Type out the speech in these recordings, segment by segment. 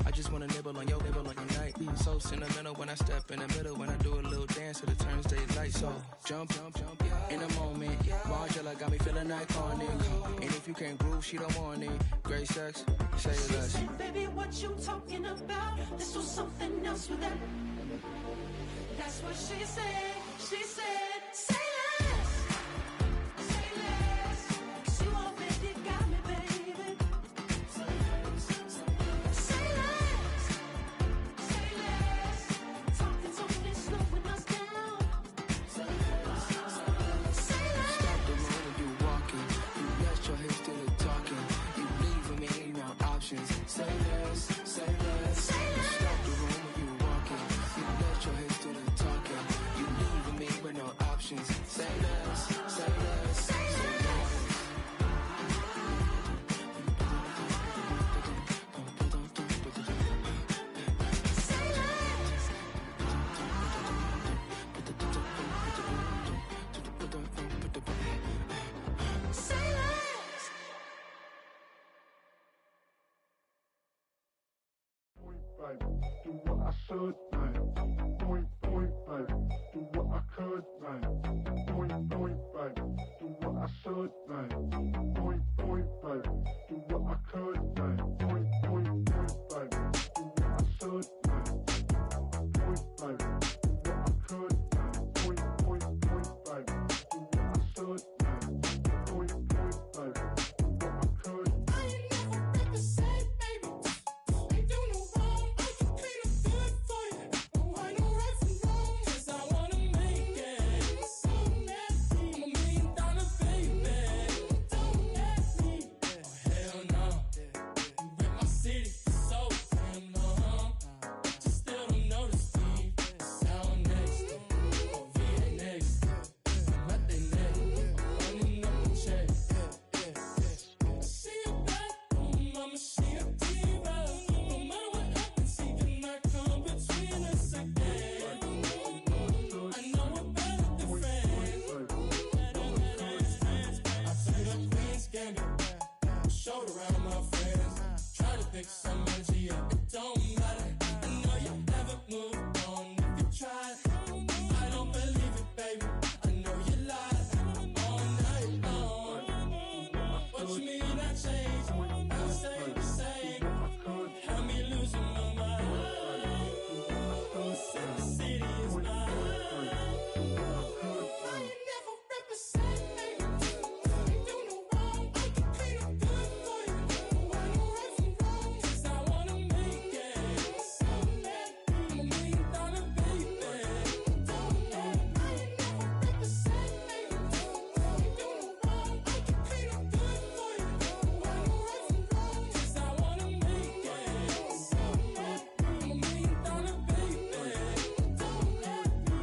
I just wanna nibble on your night. So sentimental when I step in the middle, when I do a little dance till it turns daylight. So jump, in a moment. Margella got me feeling iconic. And if you can't groove, she don't want it. Great sex, say she less. Said, baby, what you talking about? This was something else with that. That's what she said. She said, say less. Say less. 'Cause you already got me, baby. Say less. Say less. Say less. Talking so slowing us down. Say less. Say less. Stop the room when you walking. You rest your hips to the talking. You leaving me no options. Say less. Say less. Say less. Stop the room when you walking. You rest your hips to the talking. You leaving me with no options. Say less. Say less. Say less. Do what I should, man. Point, baby. Do what I could, man. Point, baby. Do what I should, man. Point, baby. Do what I could, man. Point, baby. Do what I should, man. Point, baby. Do what I could, man. Point, baby. Do what I should, man. Point, baby. Do what I could. I ain't never represent, baby. Ain't do no wrong. I can clean up good for you. No, I know right from wrong. 'Cause I wanna make it. So nasty. I'm $1 million baby. Don't let me. Oh, hell no. You rip my city so damn long. Just still don't notice me. Sound next. Or VA next. I'm at their neck. I'm running up the check. She a bad woman, mama, she a diva. No matter what happens, she cannot come between us again. I know we're better than friends. I played up Queen's Gambit, showed around my friends. Try to pick some energy up, it don't matter. I know you never moved on if you tried. I don't believe it, baby. I know you lied all night long. What you mean I changed? I stay the same. Had me losing my mind. City is mine. I ain't never represent, baby. Ain't do no wrong. I can clean up good for you. I know right from wrong. 'Cause I wanna make it. So let me. I'm $1 million baby. Don't let me. I ain't never represent, baby. Ain't do no wrong. I can clean up good for you. I know right from wrong. 'Cause I wanna make it. So let me. I'm $1 million baby. Don't let me.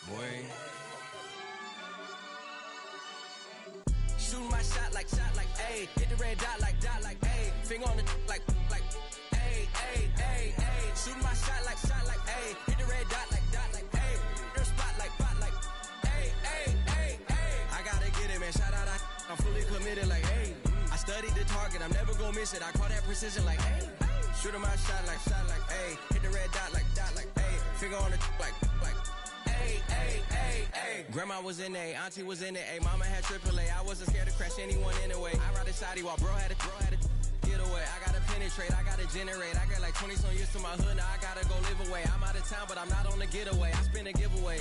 Boy. Shooting my shot like, ayy. Hit the red dot like, ayy. Finger on the like, ayy, ayy, ayy, ayy. Shooting my shot like, ayy. Hit the red dot like, ayy. Your spot like, ayy, ayy, ayy, ayy. I gotta get it, man. Shout out, I'm fully committed like, ayy. I studied the target, I'm never gonna miss it. I call that precision like, ayy. Shooting my shot like, ayy. Hit the red dot like, ayy. Finger on the like, ayy, ayy, ayy, ayy. Grandma was in A, auntie was in it, ayy. Mama had AAA, I wasn't scared to crash anyone anyway. I ride a shotty while bro had a get away. I gotta penetrate, I gotta generate. I got like 20 some years to my hood, now I gotta go live away. I'm out of town, but I'm not on the getaway. I spin a giveaway.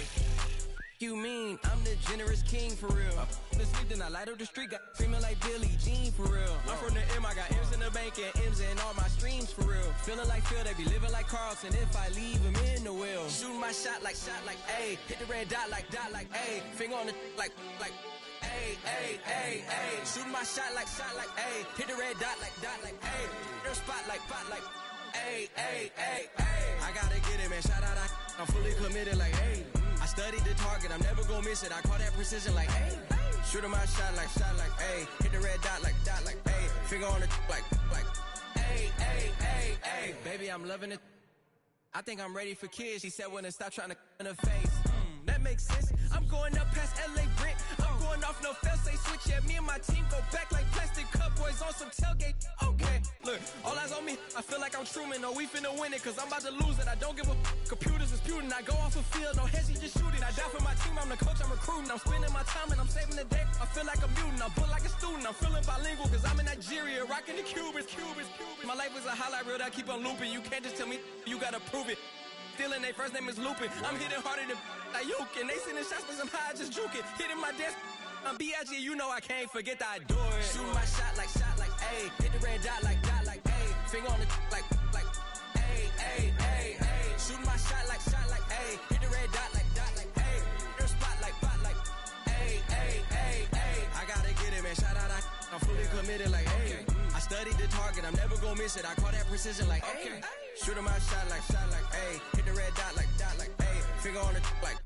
You mean I'm the generous king for real. The sleep, then I light up the street, got screaming like Billie Jean for real. I'm from the M, I got M's in the bank and M's in all my streams for real. Feeling like Phil, they be living like Carlson if I leave him in the wheel. Shooting my shot like ayy. Hit the red dot like ayy. Finger on the like ayy, ayy, ayy, ayy. Shooting my shot like ayy. Hit the red dot like ayy. Their spot like ayy, ayy, ayy, ayy. I gotta get it, man. Shout out, I'm fully committed like ayy. I studied the target, I'm never gonna miss it. I call that precision like ayy. Shooting my shot like ayy. Hit the red dot like ayy. Finger on the like ayy, ayy, ayy, ayy. Baby, I'm loving it. I think I'm ready for kids. She said when to stop trying to in her face. That makes sense. I'm going up past LA Brent. I'm going off no fail, say switch. Yeah, me and my team go back like plastic cup boys on some tailgate. Okay, look, all eyes on me. I feel like I'm Truman. No, we finna win it, cause I'm about to lose it. I don't give a computers disputing. I go off the field, no heads, just shooting. I die for my team, I'm the coach, I'm recruiting. I'm spending my time and I'm saving the day. I feel like a mutant, I'm built like a student. I'm feeling bilingual, cause I'm in Nigeria, rocking the Cubans. My life is a highlight reel that I keep on looping. You can't just tell me, you gotta prove it. Stealing, they first name is Lupin. I'm hitting harder than Ayukin. They sending shots for some high, just juke it. Hitting my desk, I'm B.I.G. You know I can't forget that I do it. Shooting my shot like ayy. Hit the red dot like ayy. Finger on the like ayy, ayy, ayy, ayy. Shooting my shot like ayy. Hit the red dot like ayy. Their spot like ayy, ayy, ayy, ayy. I gotta get it, man. Shout out, I'm fully committed like ayy. I studied the target, I'm never gonna miss it. I call that precision like ayy. Shooting my shot like ayy. Hit the red dot like ayy. Finger on it like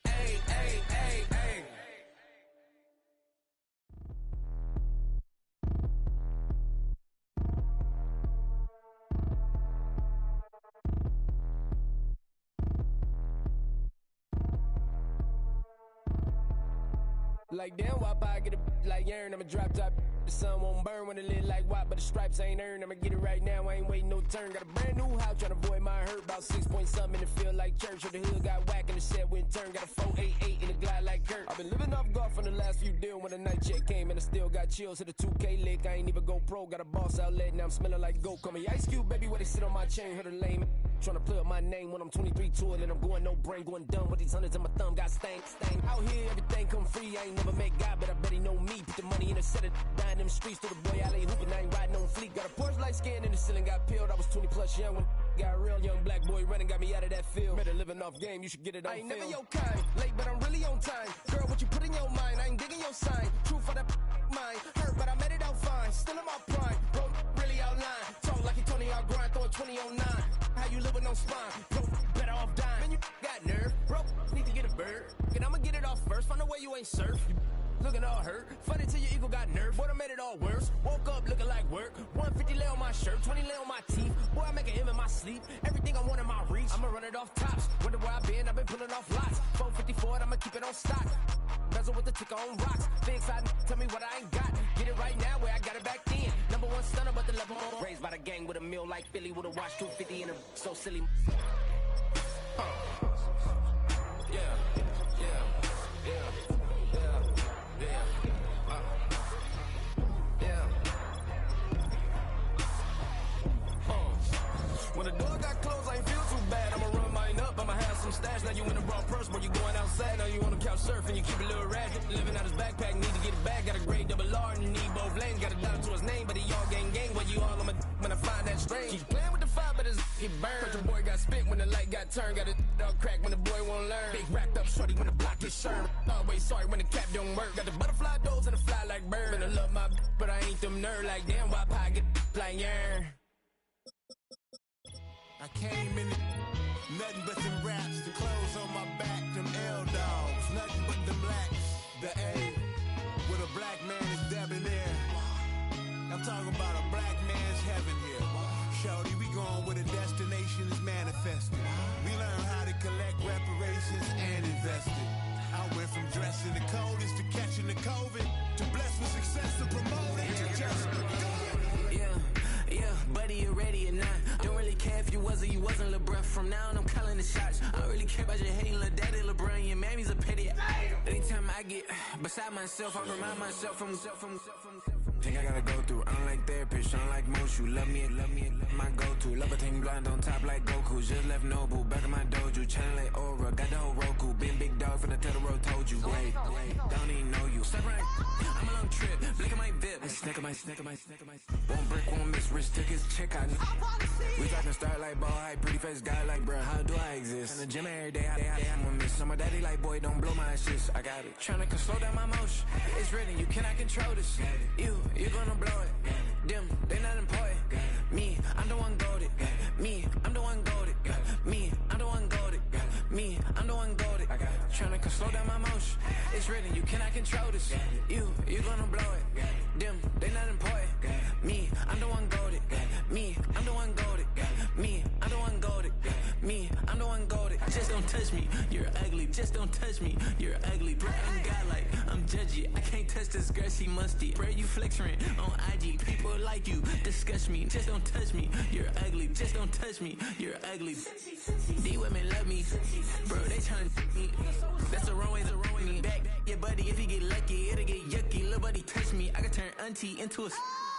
ayy, ayy, ayy, ayy. Like damn, why I get a like urn? I'ma drop top. The sun won't burn when it lit like white, but the stripes ain't earned. I'ma get it right now, I ain't waiting no turn. Got a brand new house, tryna avoid my hurt. About 6 point something, and it feel like church. Or the hood got whack and the set went turn. Got a 488 in the glide like Kurt. I've been living off golf on the last few deals. When the night check came and I still got chills. Hit a 2K lick, I ain't even go pro. Got a boss outlet, now I'm smelling like goat. Call me Ice Cube, baby, where they sit on my chain. Heard a lame. Tryna play up my name when I'm 23 to it, and I'm going no brain, going dumb with these hundreds in my thumb. Got stank. Out here, everything come free. I ain't never met God, but I bet he know me. Put the money in a set of dying them streets to the boy. I lay hooping, I ain't riding on fleek. Got a Porsche light skin in the ceiling, got peeled. I was 20 plus young when got a real young black boy running, got me out of that field. Better living off game, you should get it on film. I ain't never your kind, late but I'm really on time. Girl, what you put in your mind, I ain't digging your sign. True for that mind, hurt but I made it out fine. Still in my prime, bro, really outline. Talk like you Tony, I'll grind, throw a 20 on 9. How you live with no spine, bro, better off dying. Man, you got nerve, bro, need to get a bird. And I'ma get it off first, find a way you ain't surf. Looking all hurt, funny till your ego got nerve. Boy, I made it all worse. Woke up looking like work. 150 lay on my shirt, 20 lay on my teeth. Boy, I make an M in my sleep. Everything I want in my reach. I'ma run it off tops. Wonder where I been, I've been pulling off lots. 454, I'ma keep it on stock. Bezel with the ticker on rocks. Big side, tell me what I ain't got. Get it right now where I got it back then. Number one stunner, but the level more. Raised by the gang with a meal like Philly with a watch 250 and a so silly. Yeah, yeah, yeah. When the door got closed, I ain't feel too bad. I'ma run mine up, I'ma have some stash. Now you in a raw purse, but you going outside. Now you on the couch surfing, you keep a little ratchet. Living out his backpack, need to get it back. Got a grade double R and you need both lanes. Got a dollar to his name, but he all gang. Where you all on my when I find that strange. Keep playing with the fire, but his get burned. But your boy got spit when the light got turned. Got a dog crack when the boy won't learn. Big wrapped up shorty when the block gets shurned. Always sorry when the cap don't work. Got the butterfly doors and the fly like bird. And I love my but I ain't them nerd like damn. Why pie get like yarn? I came in nothing but them raps, the clothes on my back, them L-dogs, nothing but them blacks. The A, with a black man is debonair. I'm talking about a black man's heaven here. Shorty, we going where the destination is manifested. We learn how to collect reparations and invest it. I went from dressing the coldest to catching the COVID, to blessed with success to promote it, to just go. Yeah, buddy, you ready or not? Don't really care if you was or you wasn't, lil' bruh. From now on, I'm calling the shots. I don't really care about your hating, lil' daddy, LeBron. Your mammy's a pity. Anytime I get beside myself, I remind myself from. Think I gotta go through. I don't like therapists, I don't like most. You love me, my go-to. Love a thing blind on top like Goku. Just left Nobu, back in my dojo. Channel like Aura, got the whole Roku. Been big dog from the tell the road, told you. Wait, Step right, I'm a long trip, blink of my VIP. Snack of my. One brick, one miss, rich tickets, check out. We talking start like ball hype, pretty face guy like, bruh, how do I exist? In the gym every day, I'm a miss. I'm a daddy like, boy, don't blow my assist. I got it. Tryna slow down my motion. It's written, you cannot control this. You gonna blow it. Them, they not important. Me, I'm the one goaded. Me, I'm the one goaded. Me, I'm the one goaded. Me, I'm the one goaded. Tryna slow down my motion. It's written, you cannot control this. You gonna blow it. Them, they not important. Me, I'm the one goaded. Me, I'm the one goaded. Me, I'm the one goaded. Me, I'm the one goaded. Just don't touch me, you're ugly. Just don't touch me, you're ugly. Bro, I'm godlike, I'm judgy. I can't touch this girl, she musty. Bro, you flexing on IG. People like you disgust me. Just don't touch me, you're ugly. Just don't touch me, you're ugly. These women love me, bro, they tryna me. That's the wrong way, me. Back your buddy, if he get lucky, it'll get yucky. Little buddy touch me, I can turn auntie into a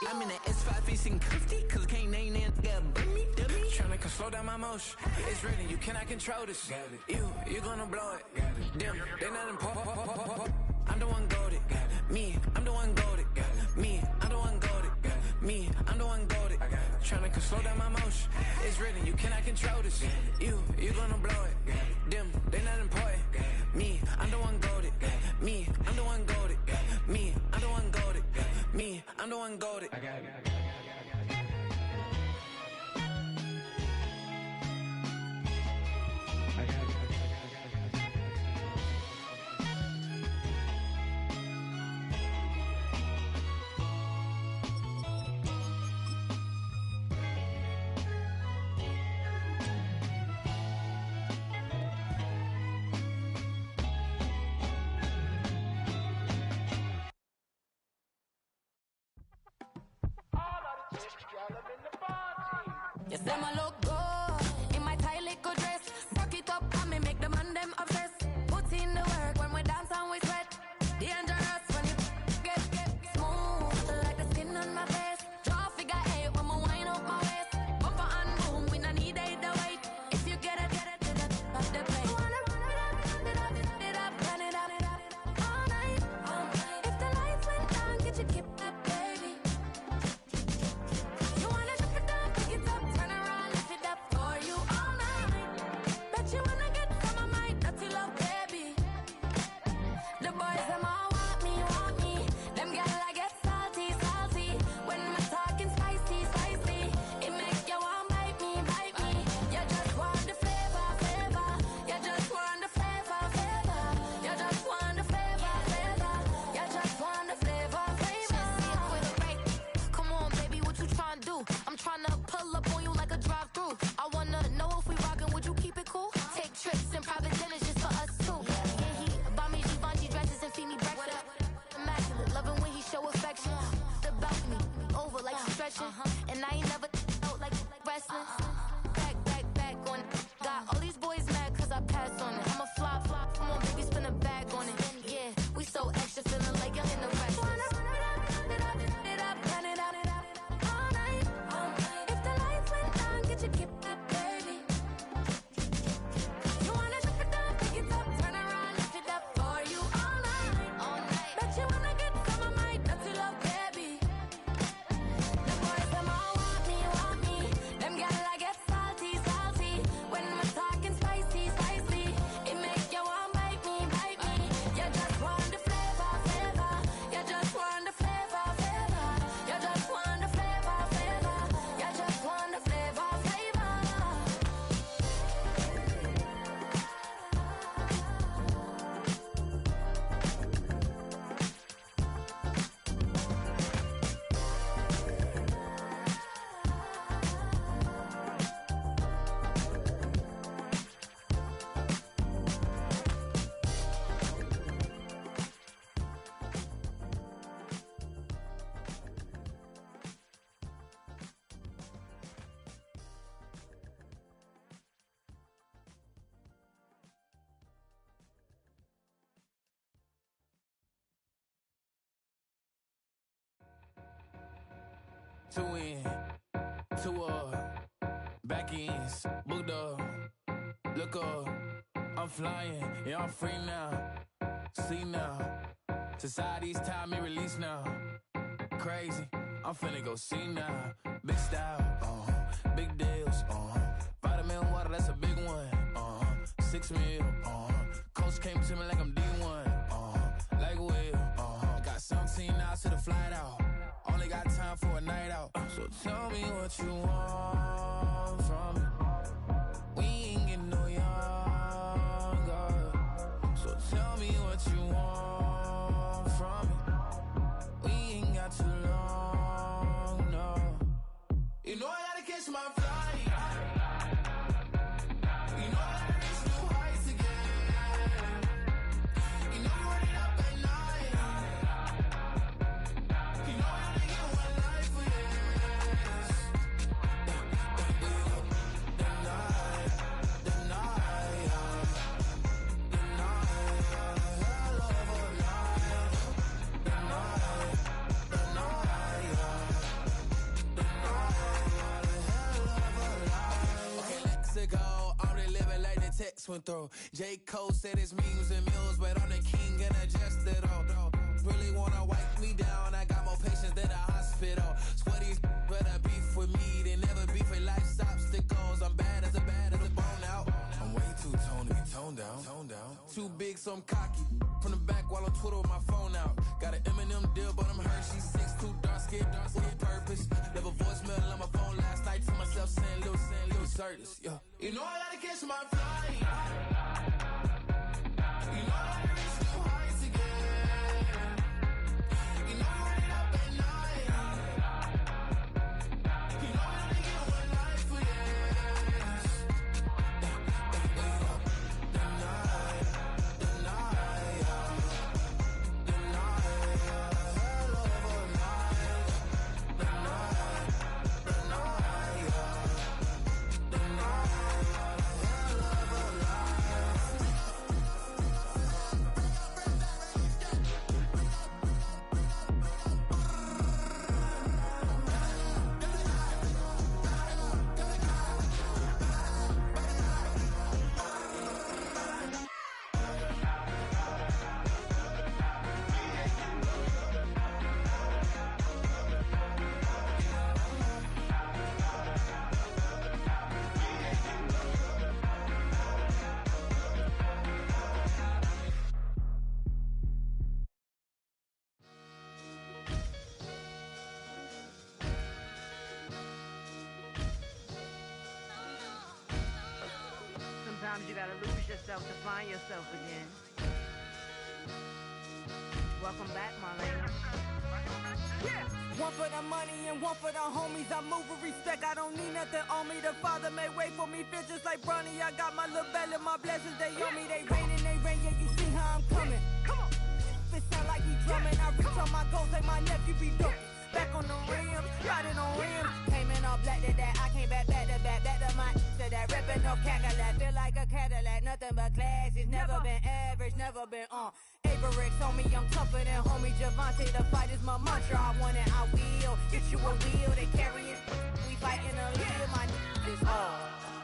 I'm in the S5 facing cuffy, cause I can't name that nigga but me, dummy. Tryna slow down my motion. It's written, you cannot control this. You gonna blow it. Them, they not important. I'm the one goaded. Me, I'm the one goaded. Me, I'm the one goaded. Me, I'm the one goaded. Tryna slow down my motion. It's written, you cannot control this. You gonna blow it. Them, they not important. Me, I'm the one goaded. Me, I'm the one goaded. Me, I'm the one goaded. Me, I'm the one goaded. I got it. You say my look good in my tight little dress. Rock it up and me make the man them obsessed. Put in the work when we dance and we sweat. Dangerous when you get smooth like the skin on my face. Draw figure eight when we wind up my waist. Bumper and boom, we no need the weight. If you get it, off the plate. Wanna run it up, run it up all night. If the lights went down, get you keep that baby. You wanna drop it down, pick it up, turn around, lift it up for you all night. Bet you wanna get some of my dirty love, baby. The boys them all want me. Them gyal I get salty. When we're talking spicy. It make you want bite me. You just want the flavor. You just want the flavor. You just want the flavor. You just want the flavor. With a break. Come on, baby, what you tryna do? I'm tryna pull up on you like a drive-through. I wanna know if we rockin', would you keep it cool? Take trips and private dinners just for us two. Yeah, he buy me Givenchy dresses and feed me breakfast. Immaculate, loving when he show affection. The balcony, over like stretching. And I ain't never out like wrestling. Back on it. Got all these boys mad cause I passed on it. I'm a flop. Come on, baby, spin a bag on it. Yeah, we so extra, feeling like young in the rest. Run it up all night. If the lights went down, get you keep that baby. You wanna drop it down, pick it up, turn around, lift it up for you all night. Bet you wanna get some of my dirty love, baby. The boys them all want me. Them gyal I get salty. When we're talking spicy. It make you want bite me. You just want the flavor. You just want the flavor. You just want the flavor. You just want the flavor. Two in, two back ends, booked up, look up, I'm flying, yeah, I'm free now, see now, Society's time me release now. Crazy, I'm finna go see now. Big style, big deals, vitamin water, that's a big one, 6 meal, coach came to me like I'm D1, like Will, got 17 hours to the flight out, only got time for a night out, so tell me what you want from me, we ain't getting no younger, so tell me what you want from me, we ain't got too long, no, you know I gotta catch my flight, you know I gotta reach new heights again, you know we run it up at night, you know I only get one life for this, the night, hell of a night, the night, okay, let's go. I'm really living like the text went through. J. Cole said it's memes and mules, but I'm the king and adjusted. Really wanna wipe me down. I got more patience than a hospital. Sweaties better beef with me than never beef with life's obstacles. I'm bad as a bone out. I'm way too toned down. Too big, so I'm cocky. From the back while on Twitter with my phone out. Got an Eminem deal, but I'm Hershey 6'2", dark skin with purpose. Never voicemail on my phone last night to myself saying little Curtis, yeah. You know I gotta catch my flight. You know I gotta reach new heights again. You know we run it up at night. You know I only get one life for this. The night, hell of a night. The night, Sometimes you gotta lose yourself to find yourself again. Welcome back, Marlena. Yeah. One for the money and one for the homies. I move with respect, I don't need nothing on me. The Father may wait for me, feel just like Bronny. I got my little belly, my blessings, they on me. They rain, yeah, you see how I'm coming. Come on. It sound like we drumming. I reach on my goals like my nephew be dope. Back on the rim, riding on rims. Came in all black to that, I came back to my to that ripping off Cadillac. Feel like a Cadillac, nothing but class. It's never been average, never been on. Averix on me, I'm tougher than homie Javante. The fight is my mantra, I want it, I will. Get you a wheel, they carry it. We fighting a little, my is all.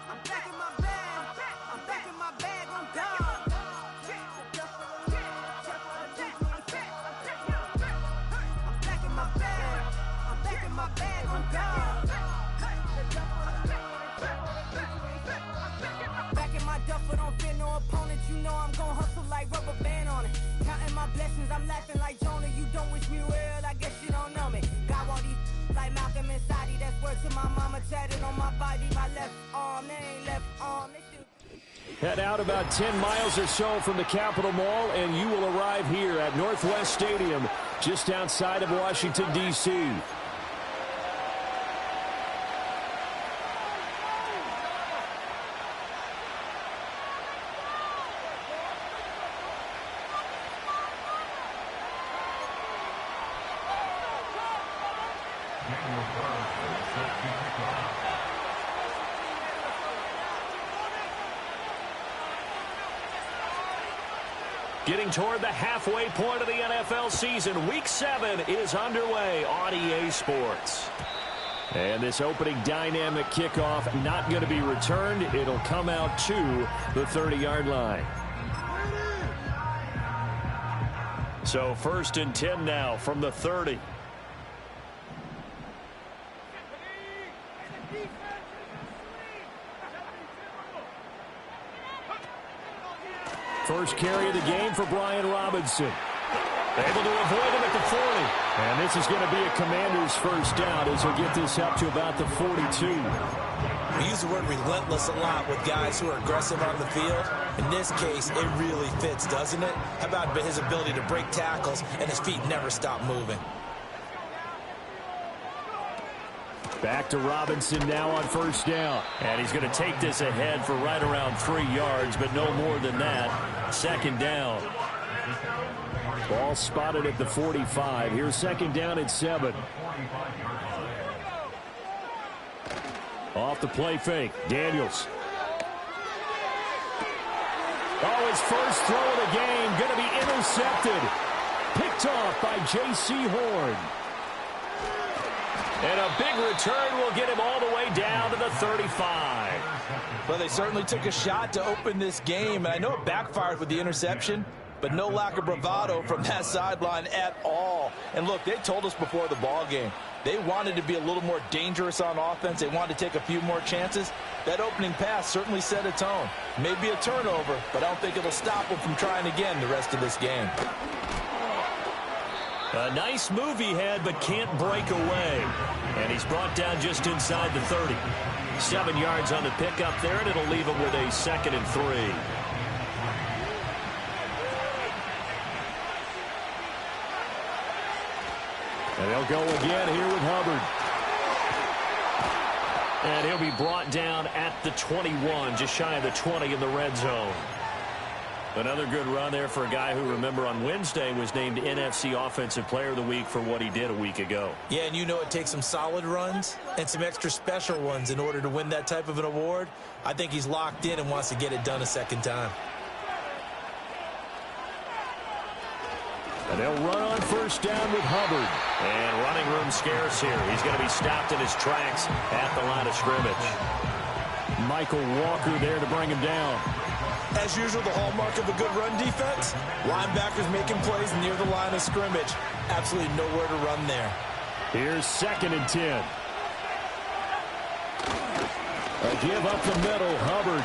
I'm back in my bag, I'm back in my bag, I'm done. My bag on God. Back in my duffel, don't fear no opponent. You know I'm gon' hustle like rubber band on it. Counting my blessings, I'm laughing like Jonah. You don't wish me well, I guess you don't know me. Got all these like Malcolm and Sadie. That's word to my mama, tatted on my body. My left arm, they ain't left arm. They still... Head out about 10 miles or so from the Capitol Mall, and you will arrive here at Northwest Stadium, just outside of Washington, D.C. Getting toward the halfway point of the NFL season, Week 7 is underway on EA Sports. And this opening dynamic kickoff not going to be returned. It'll come out to the 30-yard line. So 1st and 10 now from the 30. First carry of the game for Brian Robinson. Able to avoid him at the 40. And this is going to be a Commanders first down as he'll get this up to about the 42. We use the word relentless a lot with guys who are aggressive on the field. In this case, it really fits, doesn't it? How about his ability to break tackles and his feet never stop moving? Back to Robinson now on first down. And he's going to take this ahead for right around 3 yards, but no more than that. 2nd down. Ball spotted at the 45. Here's 2nd down at 7. Off the play fake. Daniels. Oh, his first throw of the game going to be intercepted. Picked off by J.C. Horn. And a big return will get him all the way down to the 35. Well, they certainly took a shot to open this game, and I know it backfired with the interception, but no lack of bravado from that sideline at all. And look, they told us before the ball game, they wanted to be a little more dangerous on offense. They wanted to take a few more chances. That opening pass certainly set a tone. Maybe a turnover, but I don't think it'll stop them from trying again the rest of this game. A nice move he had, but can't break away. And he's brought down just inside the 30. 7 yards on the pickup there, and it'll leave him with a 2nd and 3. And they'll go again here with Hubbard. And he'll be brought down at the 21, just shy of the 20 in the red zone. Another good run there for a guy who, remember, on Wednesday was named NFC Offensive Player of the Week for what he did a week ago. Yeah, and you know it takes some solid runs and some extra special ones in order to win that type of an award. I think he's locked in and wants to get it done a second time. And they'll run on first down with Hubbard. And running room scarce here. He's going to be stopped in his tracks at the line of scrimmage. Michael Walker there to bring him down. As usual, the hallmark of a good run defense, linebackers making plays near the line of scrimmage. Absolutely nowhere to run there. Here's 2nd and 10. A give up the middle, Hubbard.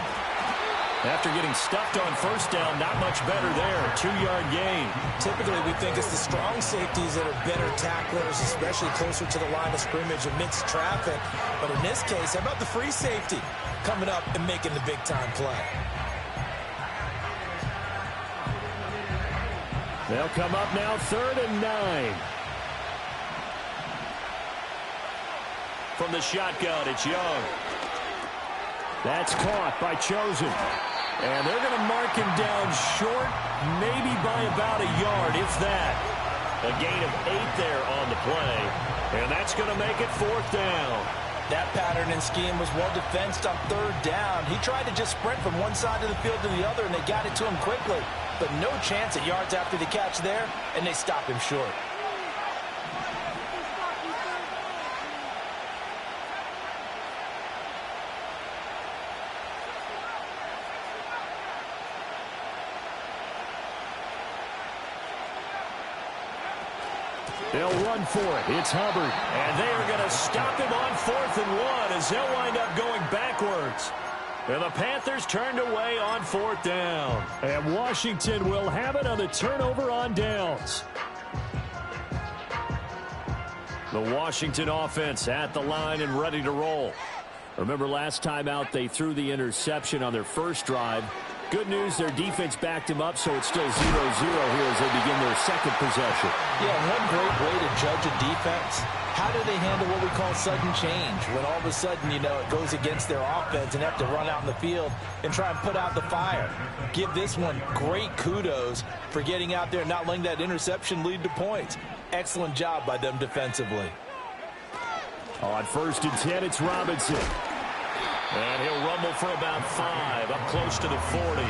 After getting stuffed on first down, not much better there. 2-yard gain. Typically, we think it's the strong safeties that are better tacklers, especially closer to the line of scrimmage amidst traffic. But in this case, how about the free safety coming up and making the big-time play? They'll come up now 3rd and 9. From the shotgun, it's Young. That's caught by Chosen. And they're going to mark him down short, maybe by about a yard, if that. A gain of 8 there on the play. And that's going to make it 4th down. That pattern and scheme was well defensed on 3rd down. He tried to just sprint from one side of the field to the other, and they got it to him quickly. But no chance at yards after the catch there, and they stop him short. They'll run for it. It's Hubbard. And they are going to stop him on 4th and 1 as they'll wind up going backwards. And the Panthers turned away on 4th down. And Washington will have it on the turnover on downs. The Washington offense at the line and ready to roll. Remember last time out they threw the interception on their first drive. Good news, their defense backed him up, so it's still 0-0 here as they begin their second possession. Yeah, one great way to judge a defense. How do they handle what we call sudden change? When all of a sudden, you know, it goes against their offense and have to run out in the field and try and put out the fire. Give this one great kudos for getting out there and not letting that interception lead to points. Excellent job by them defensively. On 1st and 10, it's Robinson. And he'll rumble for about 5, up close to the 40.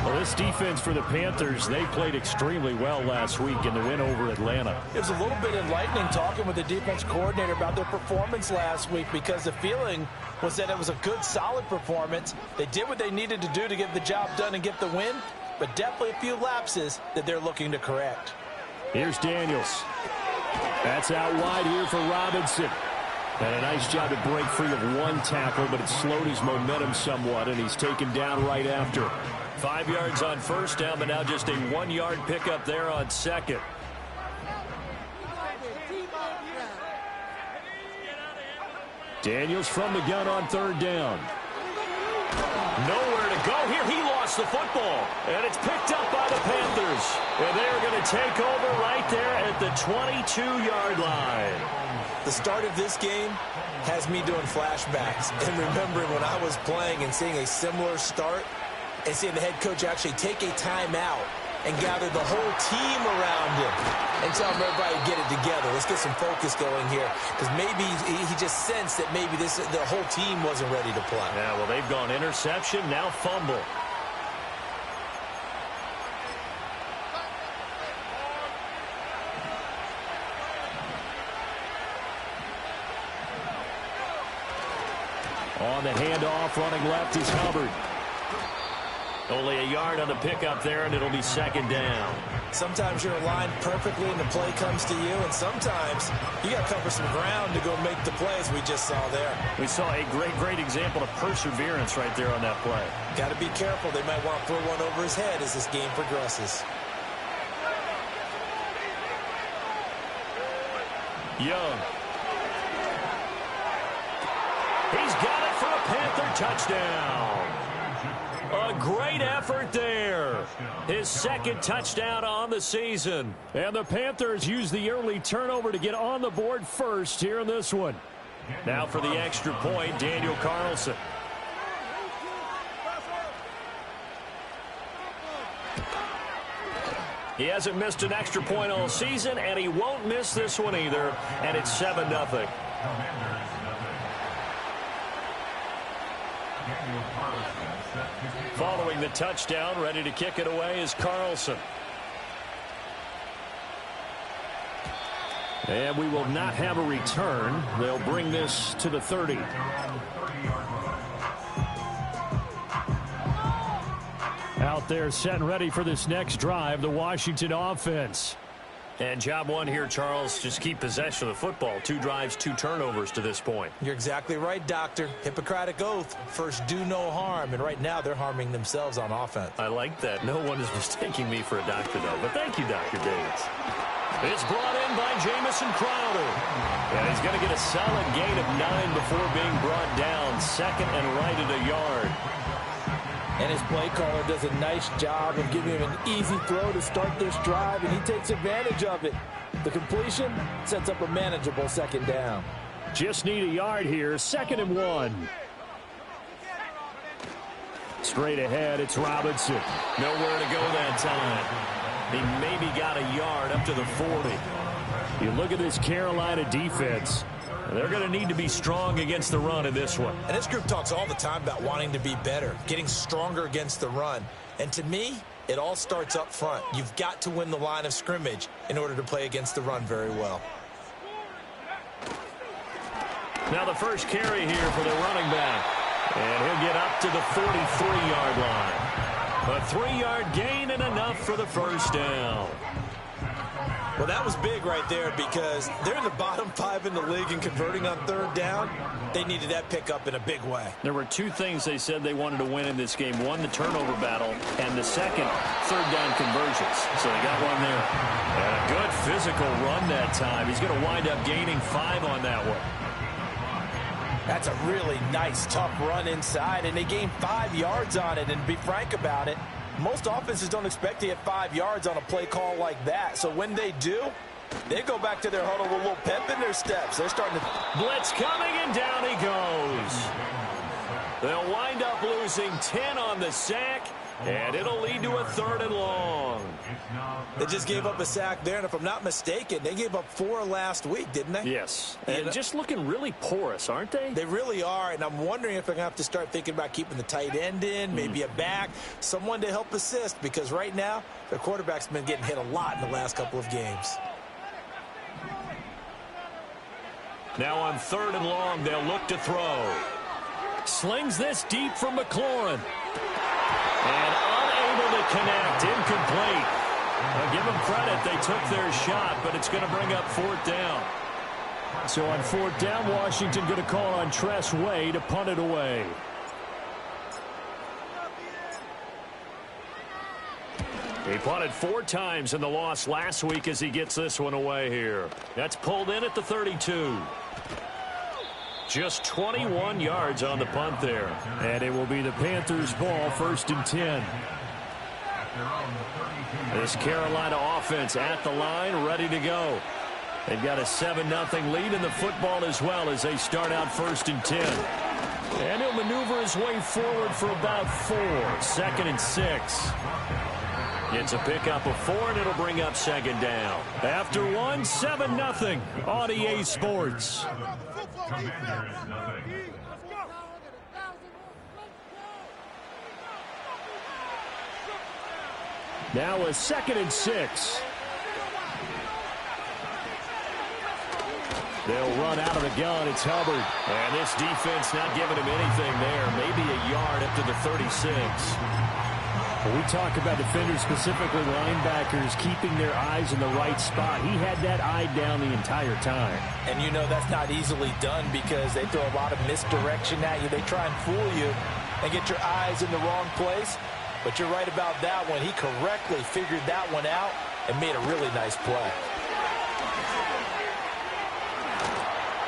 Well, this defense for the Panthers, they played extremely well last week in the win over Atlanta. It was a little bit enlightening talking with the defense coordinator about their performance last week because the feeling was that it was a good, solid performance. They did what they needed to do to get the job done and get the win, but definitely a few lapses that they're looking to correct. Here's Daniels. That's out wide here for Robinson. And a nice job to break free of one tackle, but it slowed his momentum somewhat, and he's taken down right after. 5 yards on first down, but now just a 1-yard pickup there on second. Daniels from the gun on third down. Nowhere to go here. He lost the football, and it's picked up by the Panthers. And they're going to take over right there at the 22-yard line. The start of this game has me doing flashbacks and remembering when I was playing and seeing a similar start and seeing the head coach actually take a timeout and gather the whole team around him and tell him everybody to get it together. Let's get some focus going here, because maybe he just sensed that maybe the whole team wasn't ready to play. Yeah, well, they've gone interception, now fumble. On the handoff, running left is Hubbard. Only a yard on the pickup there, and it'll be second down. Sometimes you're aligned perfectly and the play comes to you, and sometimes you got to cover some ground to go make the plays we just saw there. We saw a great example of perseverance right there on that play. Got to be careful. They might want to throw one over his head as this game progresses. Young. He's got it for a Panther touchdown. A great effort there. His second touchdown on the season. And the Panthers use the early turnover to get on the board first here in this one. Now for the extra point, Daniel Carlson. He hasn't missed an extra point all season, and he won't miss this one either. And it's 7-0. Following the touchdown, ready to kick it away is Carlson. And we will not have a return. They'll bring this to the 30. Out there set and ready for this next drive, the Washington offense. And job one here, Charles, just keep possession of the football. 2 drives, 2 turnovers to this point. You're exactly right, Doctor. Hippocratic oath. First, do no harm. And right now, they're harming themselves on offense. I like that. No one is mistaking me for a doctor, though. But thank you, Dr. Davis. It's brought in by Jamison Crowder. And he's going to get a solid gain of 9 before being brought down. Second and right at a yard. And his play caller does a nice job of giving him an easy throw to start this drive, and he takes advantage of it. The completion sets up a manageable second down. Just need a yard here. 2nd and 1. Straight ahead, it's Robinson. Nowhere to go that time. He maybe got a yard up to the 40. You look at this Carolina defense. They're going to need to be strong against the run in this one. And this group talks all the time about wanting to be better, getting stronger against the run. And to me, it all starts up front. You've got to win the line of scrimmage in order to play against the run very well. Now the first carry here for the running back. And he'll get up to the 43-yard line. A 3-yard gain and enough for the first down. Well, that was big right there because they're in the bottom 5 in the league and converting on 3rd down. They needed that pickup in a big way. There were 2 things they said they wanted to win in this game. One, the turnover battle, and the second, 3rd down conversions. So they got one there. And a good physical run that time. He's going to wind up gaining 5 on that one. That's a really nice, tough run inside, and they gained 5 yards on it. And to be frank about it, most offenses don't expect to get 5 yards on a play call like that. So when they do, they go back to their huddle with a little pep in their steps. They're starting to... Blitz coming, and down he goes. They'll wind up losing 10 on the sack, and it'll lead to a 3rd and long. They just gave up a sack there, and if I'm not mistaken, they gave up 4 last week, didn't they? Yes, and just looking really porous, aren't they? They really are, and I'm wondering if they're going to have to start thinking about keeping the tight end in, maybe a back, someone to help assist, because right now, their quarterback's been getting hit a lot in the last couple of games. Now on 3rd and long, they'll look to throw. Slings this deep from McLaurin. And unable to connect. Incomplete. Give them credit. They took their shot, but it's going to bring up 4th down. So on 4th down, Washington going to call on Tress Way to punt it away. He punted 4 times in the loss last week as he gets this one away here. That's pulled in at the 32. Just 21 yards on the punt there. And it will be the Panthers' ball, 1st and 10. This Carolina offense at the line, ready to go. They've got a 7-0 lead in the football as well as they start out 1st and 10. And he'll maneuver his way forward for about 4. 2nd and 6. Gets a pickup of 4, and it'll bring up 2nd down. After 1, 7-0 on EA Sports. Now a 2nd and 6. They'll run out of the gun. It's Hubbard. And this defense not giving him anything there. Maybe a yard up to the 36. We talk about defenders, specifically linebackers, keeping their eyes in the right spot. He had that eye down the entire time. And you know that's not easily done because they throw a lot of misdirection at you. They try and fool you and get your eyes in the wrong place. But you're right about that one. He correctly figured that one out and made a really nice play.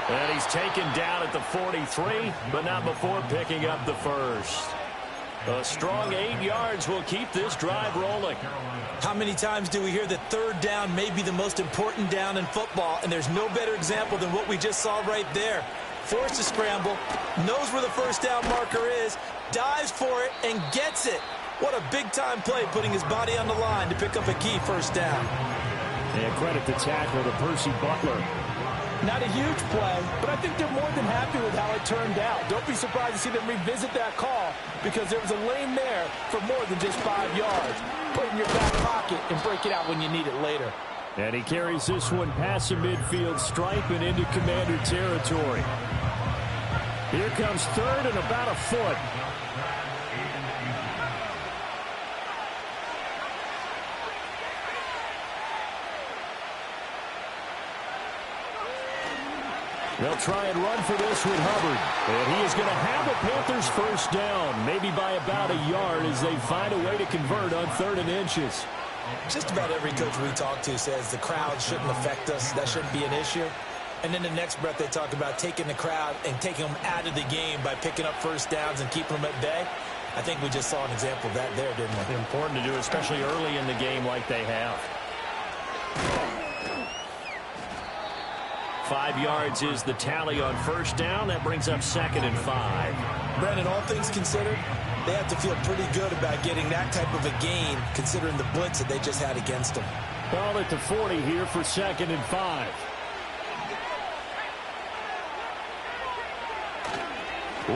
And he's taken down at the 43, but not before picking up the 1st. A strong 8 yards will keep this drive rolling. How many times do we hear that 3rd down may be the most important down in football, and there's no better example than what we just saw right there. Forced to scramble, knows where the 1st down marker is, dives for it, and gets it. What a big-time play, putting his body on the line to pick up a key 1st down. And credit the tackle to Percy Butler. Not a huge play, but I think they're more than happy with how it turned out. Don't be surprised to see them revisit that call because there was a lane there for more than just 5 yards. Put it in your back pocket and break it out when you need it later. And he carries this one past the midfield stripe and into Commander territory. Here comes 3rd and about a foot. They'll try and run for this with Hubbard. And he is going to have a Panthers 1st down, maybe by about a yard as they find a way to convert on 3rd and inches. Just about every coach we talk to says the crowd shouldn't affect us. That shouldn't be an issue. And then the next breath they talk about taking the crowd and taking them out of the game by picking up 1st downs and keeping them at bay. I think we just saw an example of that there, didn't we? Important to do, especially early in the game like they have. 5 yards is the tally on 1st down. That brings up 2nd and 5. Brandon, all things considered, they have to feel pretty good about getting that type of a gain considering the blitz that they just had against them. Ball at the 40 here for 2nd and 5.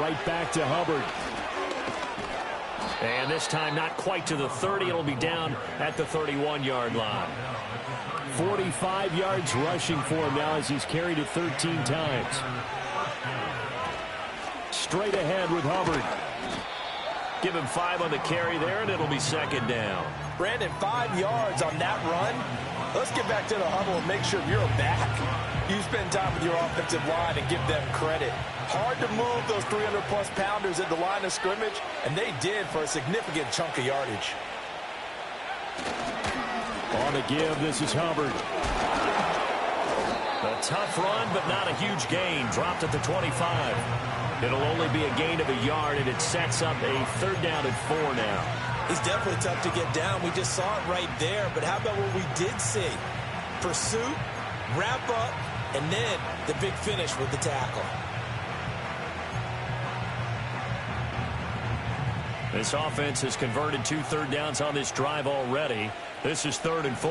Right back to Hubbard. And this time not quite to the 30. It'll be down at the 31-yard line. 45 yards rushing for him now as he's carried it 13 times. Straight ahead with Hubbard. Give him 5 on the carry there, and it'll be 2nd down. Brandon, 5 yards on that run. Let's get back to the huddle and make sure you're back. You spend time with your offensive line and give them credit. Hard to move those 300-plus pounders at the line of scrimmage, and they did for a significant chunk of yardage. On the give, this is Hubbard. A tough run, but not a huge gain. Dropped at the 25. It'll only be a gain of a yard, and it sets up a 3rd down and 4 now. He's definitely tough to get down. We just saw it right there. But how about what we did see? Pursuit, wrap up, and then the big finish with the tackle. This offense has converted 2 3rd downs on this drive already. This is 3rd and 4.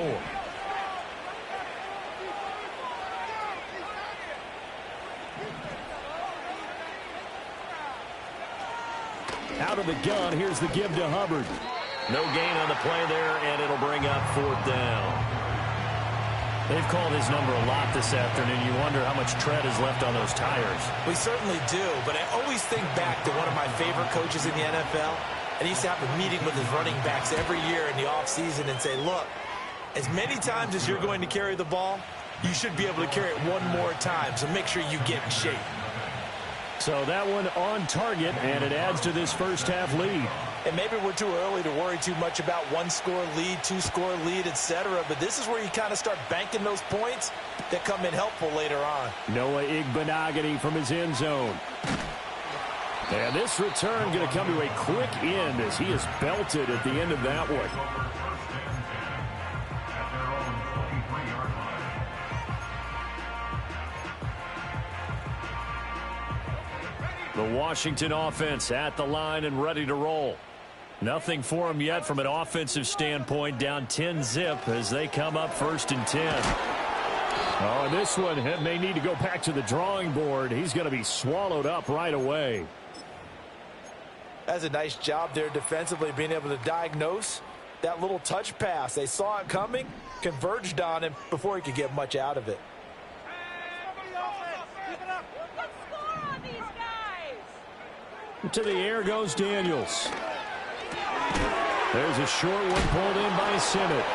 Out of the gun, here's the give to Hubbard. No gain on the play there, and it'll bring up 4th down. They've called his number a lot this afternoon. You wonder how much tread is left on those tires. We certainly do, but I always think back to one of my favorite coaches in the NFL, and he used to have a meeting with his running backs every year in the offseason and say, look, as many times as you're going to carry the ball, you should be able to carry it one more time, so make sure you get in shape. So that one on target, and it adds to this first half lead. And maybe we're too early to worry too much about one-score lead, two-score lead, etc. But this is where you kind of start banking those points that come in helpful later on. Noah Igbenogany from his end zone. And this return going to come to a quick end as he is belted at the end of that one. The Washington offense at the line and ready to roll. Nothing for them yet from an offensive standpoint, down 10-zip as they come up 1st and 10. Oh, and this one may need to go back to the drawing board. He's going to be swallowed up right away. That's a nice job there defensively, being able to diagnose that little touch pass. They saw it coming, converged on him before he could get much out of it. To the air goes Daniels. There's a short one pulled in by Simmett.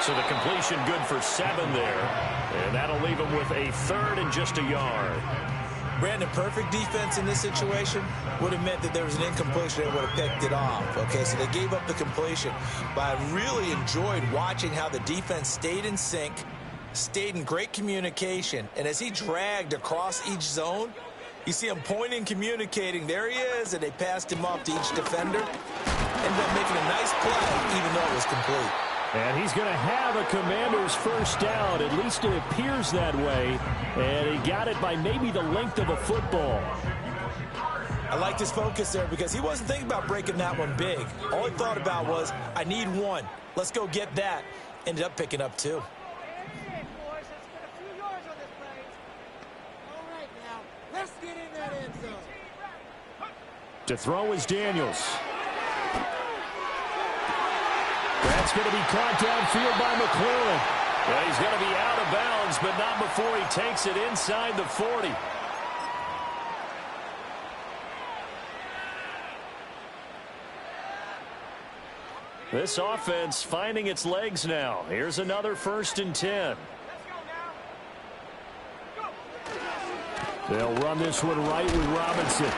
So the completion good for 7 there. And that'll leave him with a 3rd and just a yard. Brandon, perfect defense in this situation would have meant that there was an incompletion that would have picked it off. Okay, so they gave up the completion. But I really enjoyed watching how the defense stayed in sync, stayed in great communication. And as he dragged across each zone, you see him pointing, communicating. There he is, and they passed him off to each defender. Ended up making a nice play, even though it was complete. And he's going to have a Commander's first down. At least it appears that way. And he got it by maybe the length of a football. I liked his focus there because he wasn't thinking about breaking that one big. All he thought about was, I need 1. Let's go get that. Ended up picking up 2. To throw is Daniels. That's going to be caught downfield by McClellan. Well, he's going to be out of bounds, but not before he takes it inside the 40. This offense finding its legs now. Here's another 1st and 10. They'll run this one right with Robinson.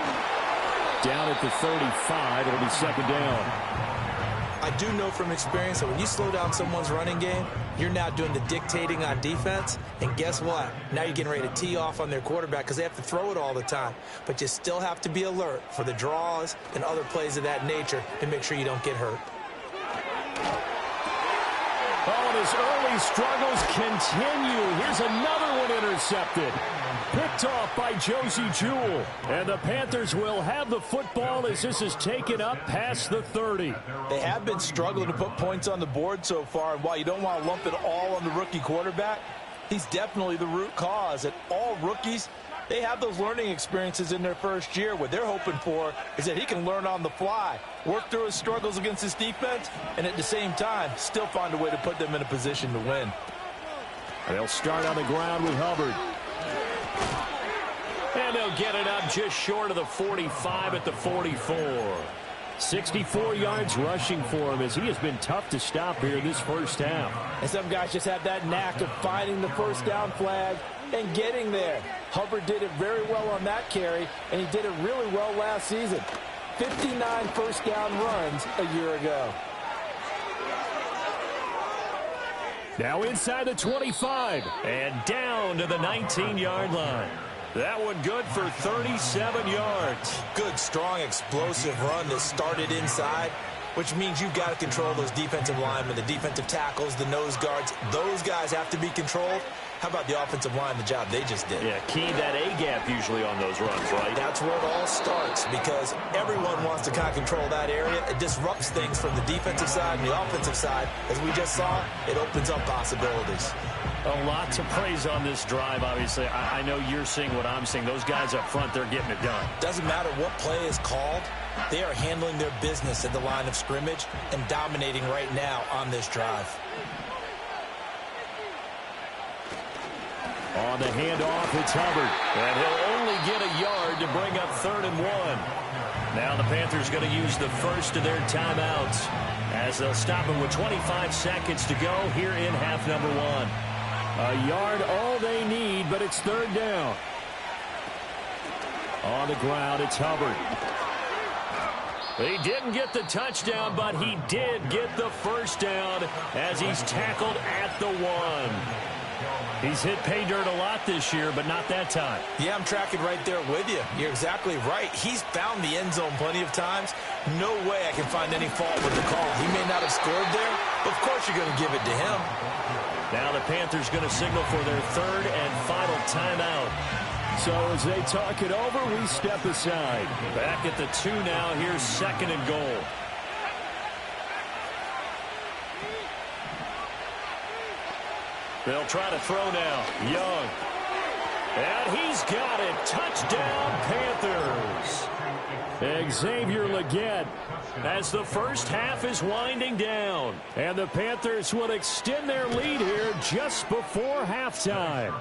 Down at the 35, it'll be 2nd down. I do know from experience that when you slow down someone's running game, you're now doing the dictating on defense. And guess what? Now you're getting ready to tee off on their quarterback because they have to throw it all the time. But you still have to be alert for the draws and other plays of that nature to make sure you don't get hurt. Oh, and his early struggles continue. Here's another one intercepted. Picked off by Josie Jewell. And the Panthers will have the football as this is taken up past the 30. They have been struggling to put points on the board so far. And while you don't want to lump it all on the rookie quarterback, he's definitely the root cause. And all rookies, they have those learning experiences in their first year. What they're hoping for is that he can learn on the fly, work through his struggles against his defense, and at the same time, still find a way to put them in a position to win. They'll start on the ground with Hubbard. And they'll get it up just short of the 45 at the 44. 64 yards rushing for him as he has been tough to stop here this first half. And some guys just have that knack of finding the first down flag and getting there. Hubbard did it very well on that carry, and he did it really well last season. 59 first down runs a year ago. Now inside the 25 and down to the 19-yard line. That one good for 37 yards. Good, strong, explosive run that started inside, which means you've got to control those defensive linemen, the defensive tackles, the nose guards. Those guys have to be controlled. How about the offensive line, the job they just did? Yeah, key that A-gap usually on those runs, right? That's where it all starts because everyone wants to kind of control that area. It disrupts things from the defensive side and the offensive side. As we just saw, it opens up possibilities. A lot to praise on this drive, obviously. I know you're seeing what I'm seeing. Those guys up front, they're getting it done. Doesn't matter what play is called. They are handling their business at the line of scrimmage and dominating right now on this drive. On the handoff, it's Hubbard. And he'll only get a yard to bring up 3rd and 1. Now the Panthers going to use the first of their timeouts as they'll stop it with 25 seconds to go here in half number 1. A yard all they need, but it's third down. On the ground, it's Hubbard. He didn't get the touchdown, but he did get the first down as he's tackled at the 1. He's hit pay dirt a lot this year, but not that time. Yeah, I'm tracking right there with you. You're exactly right. He's found the end zone plenty of times. No way I can find any fault with the call. He may not have scored there, but of course you're going to give it to him. Now the Panthers going to signal for their third and final timeout. So as they talk it over, we step aside. Back at the 2 now. Here's second and goal. They'll try to throw now. Young. And he's got it. Touchdown, Panthers. Xavier Legette as the first half is winding down. And the Panthers will extend their lead here just before halftime.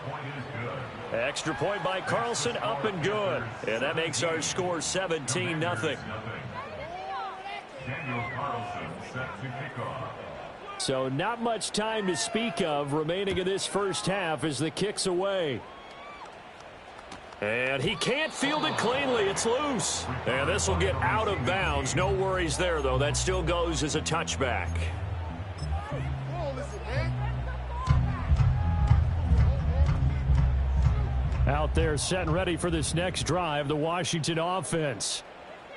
Extra point by Carlson, up and good. And that makes our score 17-0. Daniel Carlson set to kick off. So not much time to speak of remaining in this first half as the kick's away. And he can't field it cleanly. It's loose. And this will get out of bounds. No worries there, though. That still goes as a touchback. Out there set and ready for this next drive, the Washington offense.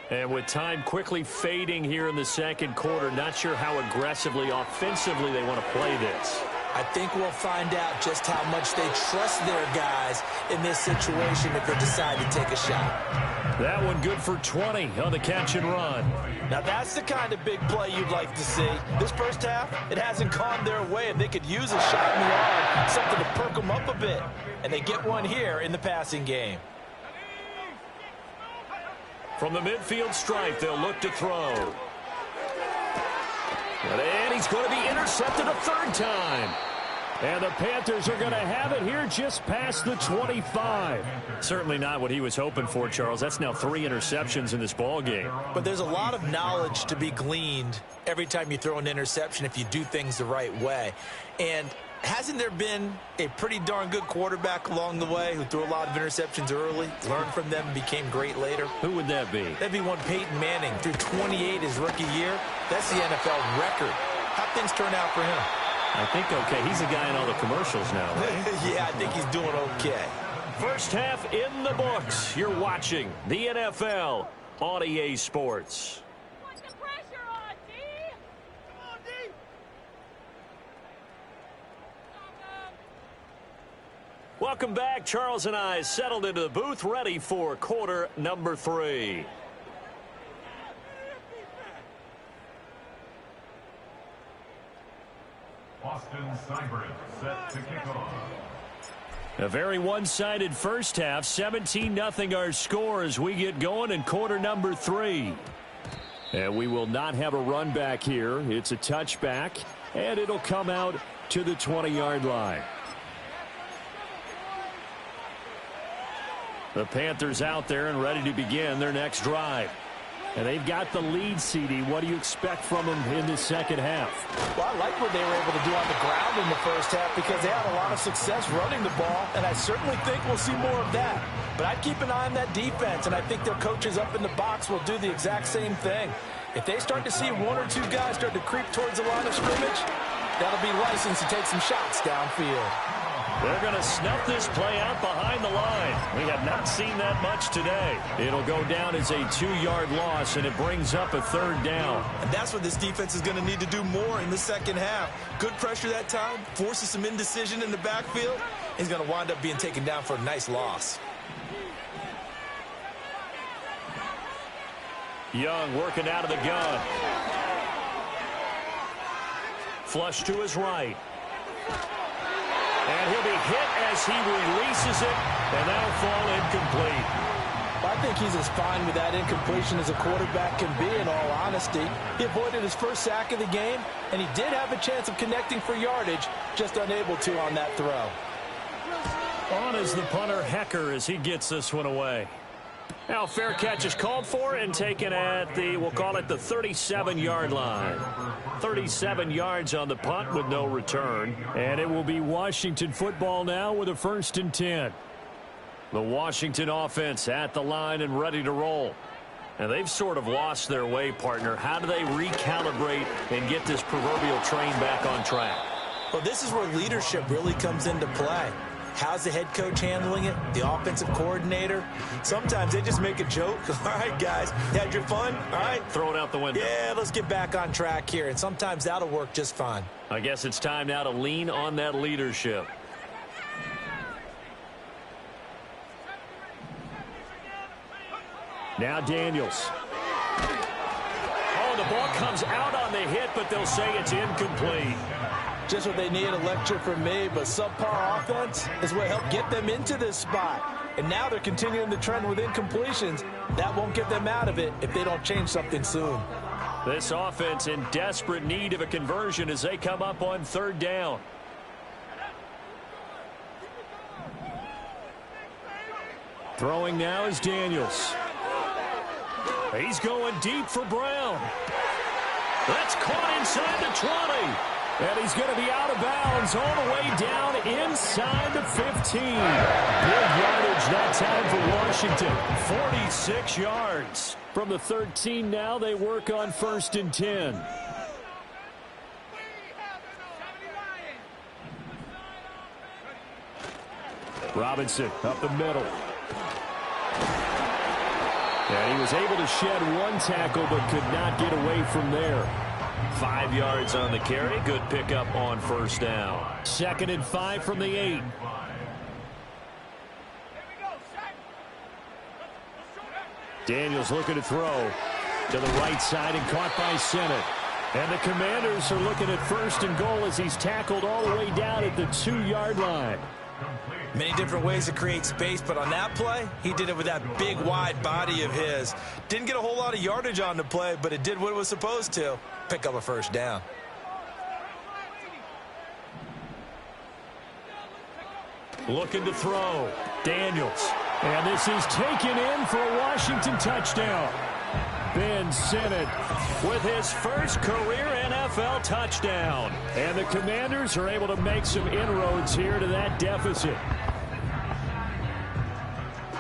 And with time quickly fading here in the second quarter, not sure how aggressively, offensively they want to play this. I think we'll find out just how much they trust their guys in this situation if they decide to take a shot. That one good for 20 on the catch and run. Now that's the kind of big play you'd like to see. This first half, it hasn't gone their way, and they could use a shot in the arm, something to perk them up a bit. And they get one here in the passing game. From the midfield stripe, they'll look to throw. And he's going to be intercepted a third time. And the Panthers are going to have it here just past the 25. Certainly not what he was hoping for, Charles. That's now 3 interceptions in this ball game. But there's a lot of knowledge to be gleaned every time you throw an interception if you do things the right way. And hasn't there been a pretty darn good quarterback along the way who threw a lot of interceptions early, learned from them, and became great later? Who would that be? That'd be one Peyton Manning. Threw 28 his rookie year. That's the NFL record. How'd things turn out for him? I think okay. He's a guy in all the commercials now, right? Yeah, I think he's doing okay. First half in the books. You're watching the NFL on EA Sports. Welcome back. Charles and I settled into the booth, ready for quarter number 3. Austin Seibert set to kick off. A very one-sided first half. 17-0 our score as we get going in quarter number 3. And we will not have a run back here. It's a touchback, and it'll come out to the 20-yard line. The Panthers out there and ready to begin their next drive. And they've got the lead, CD. What do you expect from them in the second half? Well, I like what they were able to do on the ground in the first half because they had a lot of success running the ball, and I certainly think we'll see more of that. But I'd keep an eye on that defense, and I think their coaches up in the box will do the exact same thing. If they start to see 1 or 2 guys start to creep towards the line of scrimmage, that'll be license to take some shots downfield. They're going to snuff this play out behind the line. We have not seen that much today. It'll go down as a 2-yard loss, and it brings up a third down. And that's what this defense is going to need to do more in the second half. Good pressure that time, forces some indecision in the backfield. He's going to wind up being taken down for a nice loss. Young working out of the gun. Flush to his right. And he'll be hit as he releases it, and that'll fall incomplete. I think he's as fine with that incompletion as a quarterback can be, in all honesty. He avoided his first sack of the game, and he did have a chance of connecting for yardage, just unable to on that throw. On is the punter, Hecker, as he gets this one away. Now fair catch is called for and taken at the, we'll call it the 37-yard line. 37 yards on the punt with no return. And it will be Washington football now with a 1st and 10. The Washington offense at the line and ready to roll. And they've sort of lost their way, partner. How do they recalibrate and get this proverbial train back on track? Well, this is where leadership really comes into play. How's the head coach handling it? The offensive coordinator? Sometimes they just make a joke. All right, guys, had your fun? All right. Throw it out the window. Yeah, let's get back on track here. And sometimes that'll work just fine. I guess it's time now to lean on that leadership. Now Daniels. Oh, the ball comes out on the hit, but they'll say it's incomplete. Just what they need, a lecture from me, but subpar offense is what helped get them into this spot. And now they're continuing the trend with incompletions. That won't get them out of it if they don't change something soon. This offense in desperate need of a conversion as they come up on 3rd down. Throwing now is Daniels. He's going deep for Brown. That's caught inside the 20. And he's going to be out of bounds all the way down inside the 15. Big yardage that time for Washington. 46 yards. From the 13 now, they work on 1st and 10. Robinson up the middle. And he was able to shed one tackle but could not get away from there. 5 yards on the carry. Good pickup on 1st down. 2nd and 5 from the 8. Daniels looking to throw to the right side and caught by Sennett. And the Commanders are looking at 1st and goal as he's tackled all the way down at the 2-yard line. Many different ways to create space, but on that play, he did it with that big, wide body of his. Didn't get a whole lot of yardage on the play, but it did what it was supposed to. Pick up a 1st down. Looking to throw. Daniels. And this is taken in for a Washington touchdown. Ben Sennett with his first career NFL touchdown. And the Commanders are able to make some inroads here to that deficit.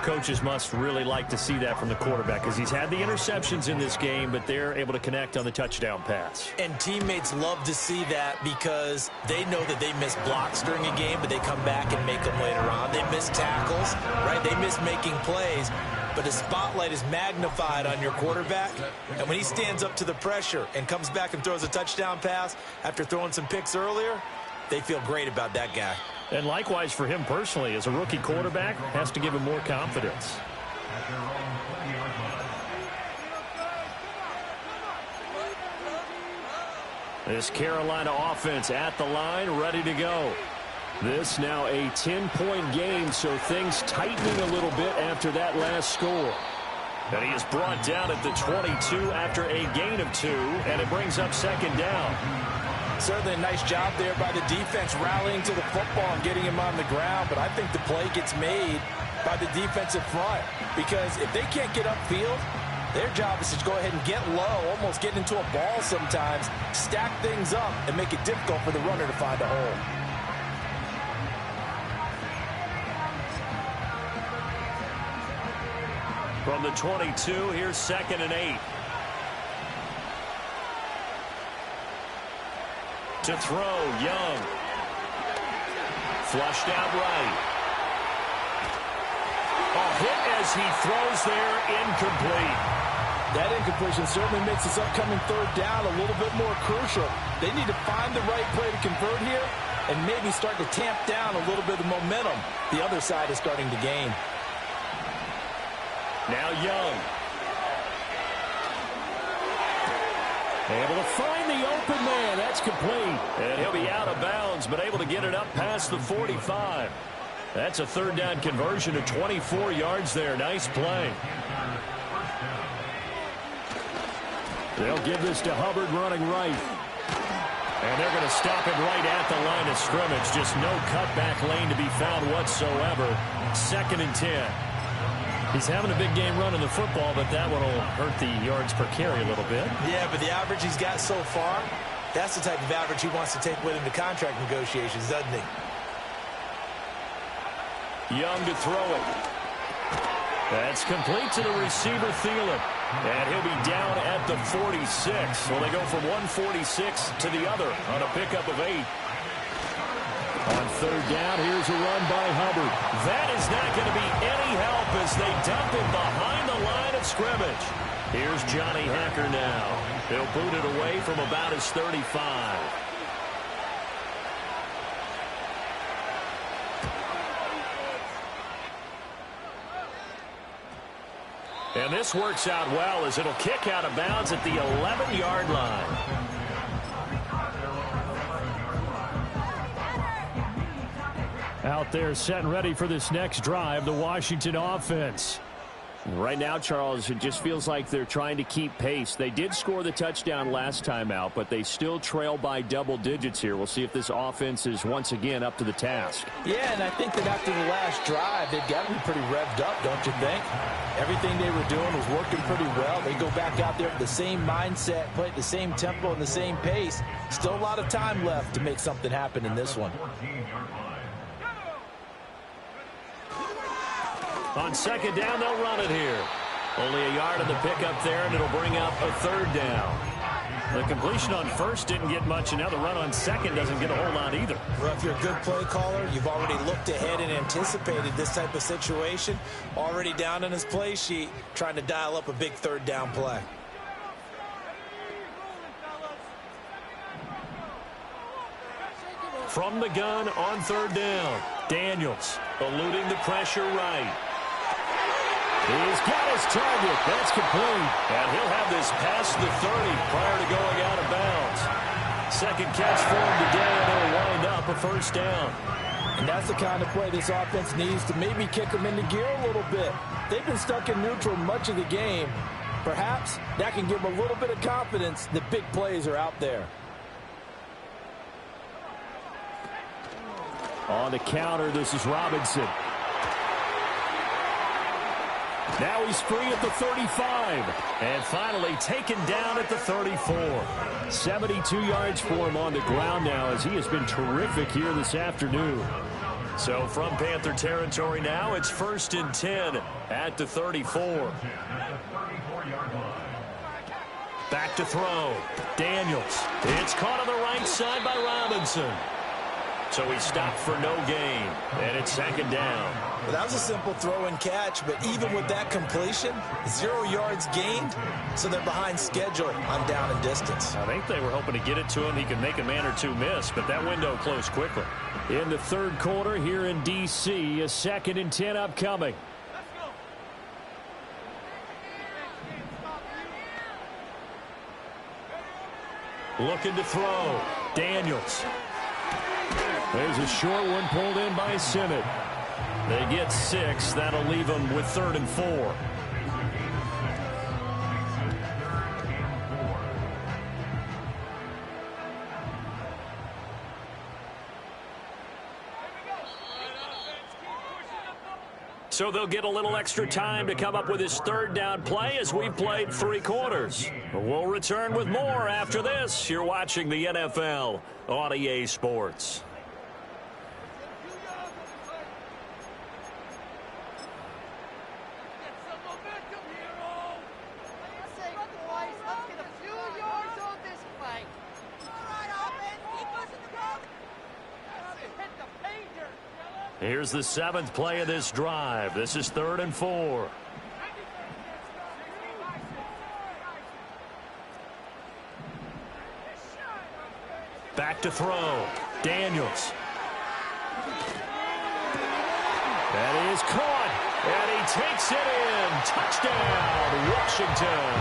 Coaches must really like to see that from the quarterback because he's had the interceptions in this game, but they're able to connect on the touchdown pass. And teammates love to see that because they know that they miss blocks during a game, but they come back and make them later on. They miss tackles, right? They miss making plays. But the spotlight is magnified on your quarterback. And when he stands up to the pressure and comes back and throws a touchdown pass after throwing some picks earlier, they feel great about that guy. And likewise for him personally, as a rookie quarterback, has to give him more confidence. This Carolina offense at the line, ready to go. This now a 10-point game, so things tightening a little bit after that last score. And he is brought down at the 22 after a gain of 2, and it brings up 2nd down. Certainly a nice job there by the defense rallying to the football and getting him on the ground, but I think the play gets made by the defensive front because if they can't get upfield, their job is to go ahead and get low, almost get into a ball sometimes, stack things up, and make it difficult for the runner to find a hole. From the 22, here's 2nd and 8. To throw, Young. Flushed out right. A hit as he throws there, incomplete. That incompletion certainly makes this upcoming 3rd down a little bit more crucial. They need to find the right play to convert here and maybe start to tamp down a little bit of momentum the other side is starting to gain. Now Young. Able to find the open man. That's complete. And he'll be out of bounds, but able to get it up past the 45. That's a 3rd down conversion of 24 yards there. Nice play. They'll give this to Hubbard running right. And they're going to stop it right at the line of scrimmage. Just no cutback lane to be found whatsoever. 2nd and 10. He's having a big game running the football, but that one will hurt the yards per carry a little bit. Yeah, but the average he's got so far, that's the type of average he wants to take with him to contract negotiations, doesn't he? Young to throw it. That's complete to the receiver, Thielen. And he'll be down at the 46. So they go from 146 to the other on a pickup of 8. On third down, here's a run by Hubbard. That is not going to be any help as they dump him behind the line of scrimmage. Here's Johnny Hacker now. He'll boot it away from about his 35. And this works out well as it'll kick out of bounds at the 11-yard line. Out there set and ready for this next drive, the Washington offense. Right now, Charles, it just feels like they're trying to keep pace. They did score the touchdown last time out, but they still trail by double digits here. We'll see if this offense is once again up to the task. Yeah, and I think that after the last drive, they've got to be pretty revved up, don't you think? Everything they were doing was working pretty well. They go back out there with the same mindset, play at the same tempo and the same pace. Still a lot of time left to make something happen in this one. On second down, they'll run it here. Only a yard on the pickup there, and it'll bring up a third down. The completion on first didn't get much, and now the run on second doesn't get a whole lot either. Well, if you're a good play caller, you've already looked ahead and anticipated this type of situation. Already down in his play sheet, trying to dial up a big third down play. From the gun on third down, Daniels eluding the pressure right. He's got his target. That's complete. And he'll have this past the 30 prior to going out of bounds. Second catch for him today, and it'll wind up a first down. And that's the kind of play this offense needs to maybe kick them into gear a little bit. They've been stuck in neutral much of the game. Perhaps that can give them a little bit of confidence that big plays are out there. On the counter, this is Robinson. Now he's free at the 35. And finally taken down at the 34. 72 yards for him on the ground now as he has been terrific here this afternoon. So from Panther territory now, it's 1st and 10 at the 34. Back to throw. Daniels. It's caught on the right side by Robinson. So he stopped for no gain, and it's second down. Well, that was a simple throw and catch, but even with that completion, 0 yards gained, so they're behind schedule on down and distance. I think they were hoping to get it to him. He could make a man or two miss, but that window closed quickly. In the third quarter here in D.C., a 2nd and 10 upcoming. Looking to throw. Daniels. There's a short one pulled in by Simmett. They get 6. That'll leave them with 3rd and 4. So they'll get a little extra time to come up with his third down play as we've played 3 quarters. We'll return with more after this. You're watching the NFL on EA Sports. Here's the 7th play of this drive. This is 3rd and 4. Back to throw. Daniels. That is caught. And he takes it in. Touchdown, Washington.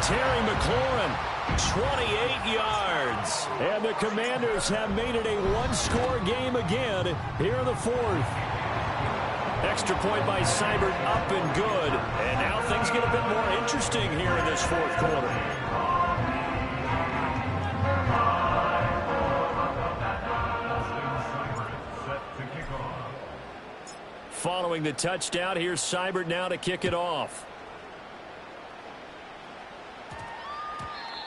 Terry McLaurin. 28 yards. And the Commanders have made it a one-score game again here in the 4th. Extra point by Seibert up and good. And now things get a bit more interesting here in this 4th quarter. following the touchdown. Here's Seibert now to kick it off.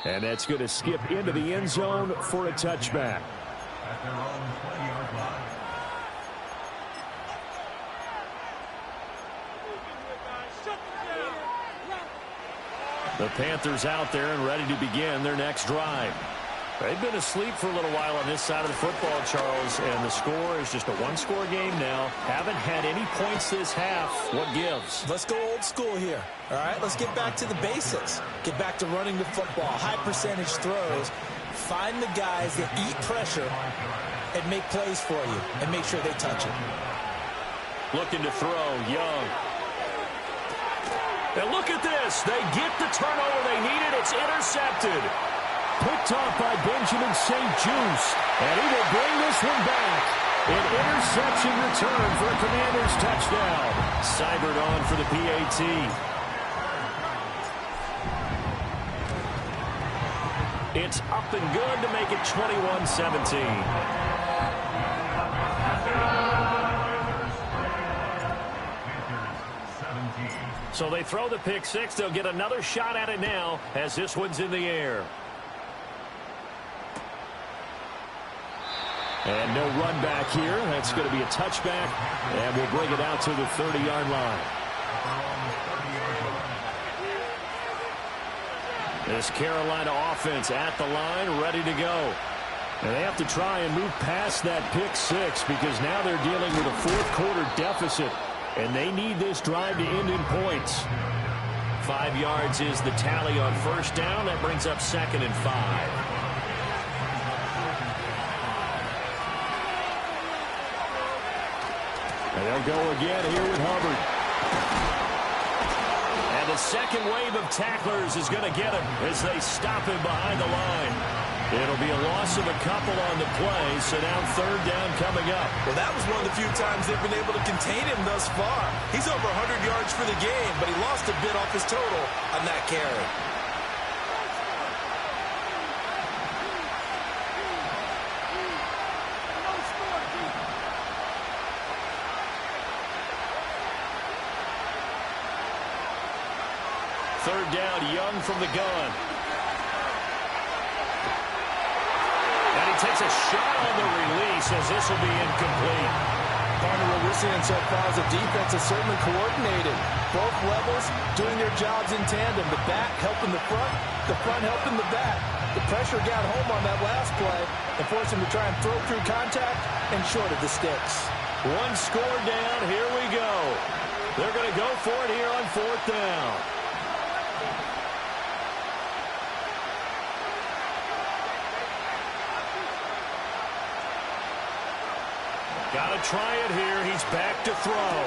And that's going to skip into the end zone for a touchback. At their own 20-yard line. The Panthers out there and ready to begin their next drive. They've been asleep for a little while on this side of the football, Charles, and the score is just a one-score game now. Haven't had any points this half. What gives? Let's go old school here. All right, let's get back to the basics. Get back to running the football, high percentage throws. Find the guys that eat pressure and make plays for you and make sure they touch it. Looking to throw, Young. And look at this. They get the turnover they needed. It's intercepted. Picked off by Benjamin St. Juste. And he will bring this one back. An interception return for a Commanders touchdown. Seibert on for the PAT. It's up and good to make it 21-17. So they throw the pick six. They'll get another shot at it now as this one's in the air. And no run back here. That's going to be a touchback. And we'll bring it out to the 30-yard line. This Carolina offense at the line, ready to go. And they have to try and move past that pick six because now they're dealing with a fourth-quarter deficit. And they need this drive to end in points. 5 yards is the tally on first down. That brings up 2nd and 5. And they'll go again here with Hubbard. And the second wave of tacklers is going to get him as they stop him behind the line. It'll be a loss of a couple on the play, so now 3rd down coming up. Well, that was one of the few times they've been able to contain him thus far. He's over 100 yards for the game, but he lost a bit off his total on that carry. Third down, Young from the gun. Takes a shot on the release as this will be incomplete. Partner, what we're seeing so far is the defense is certainly coordinated. Both levels doing their jobs in tandem. The back helping the front helping the back. The pressure got home on that last play and forced him to try and throw through contact and short of the sticks. One score down. Here we go. They're going to go for it here on 4th down. Got to try it here. He's back to throw.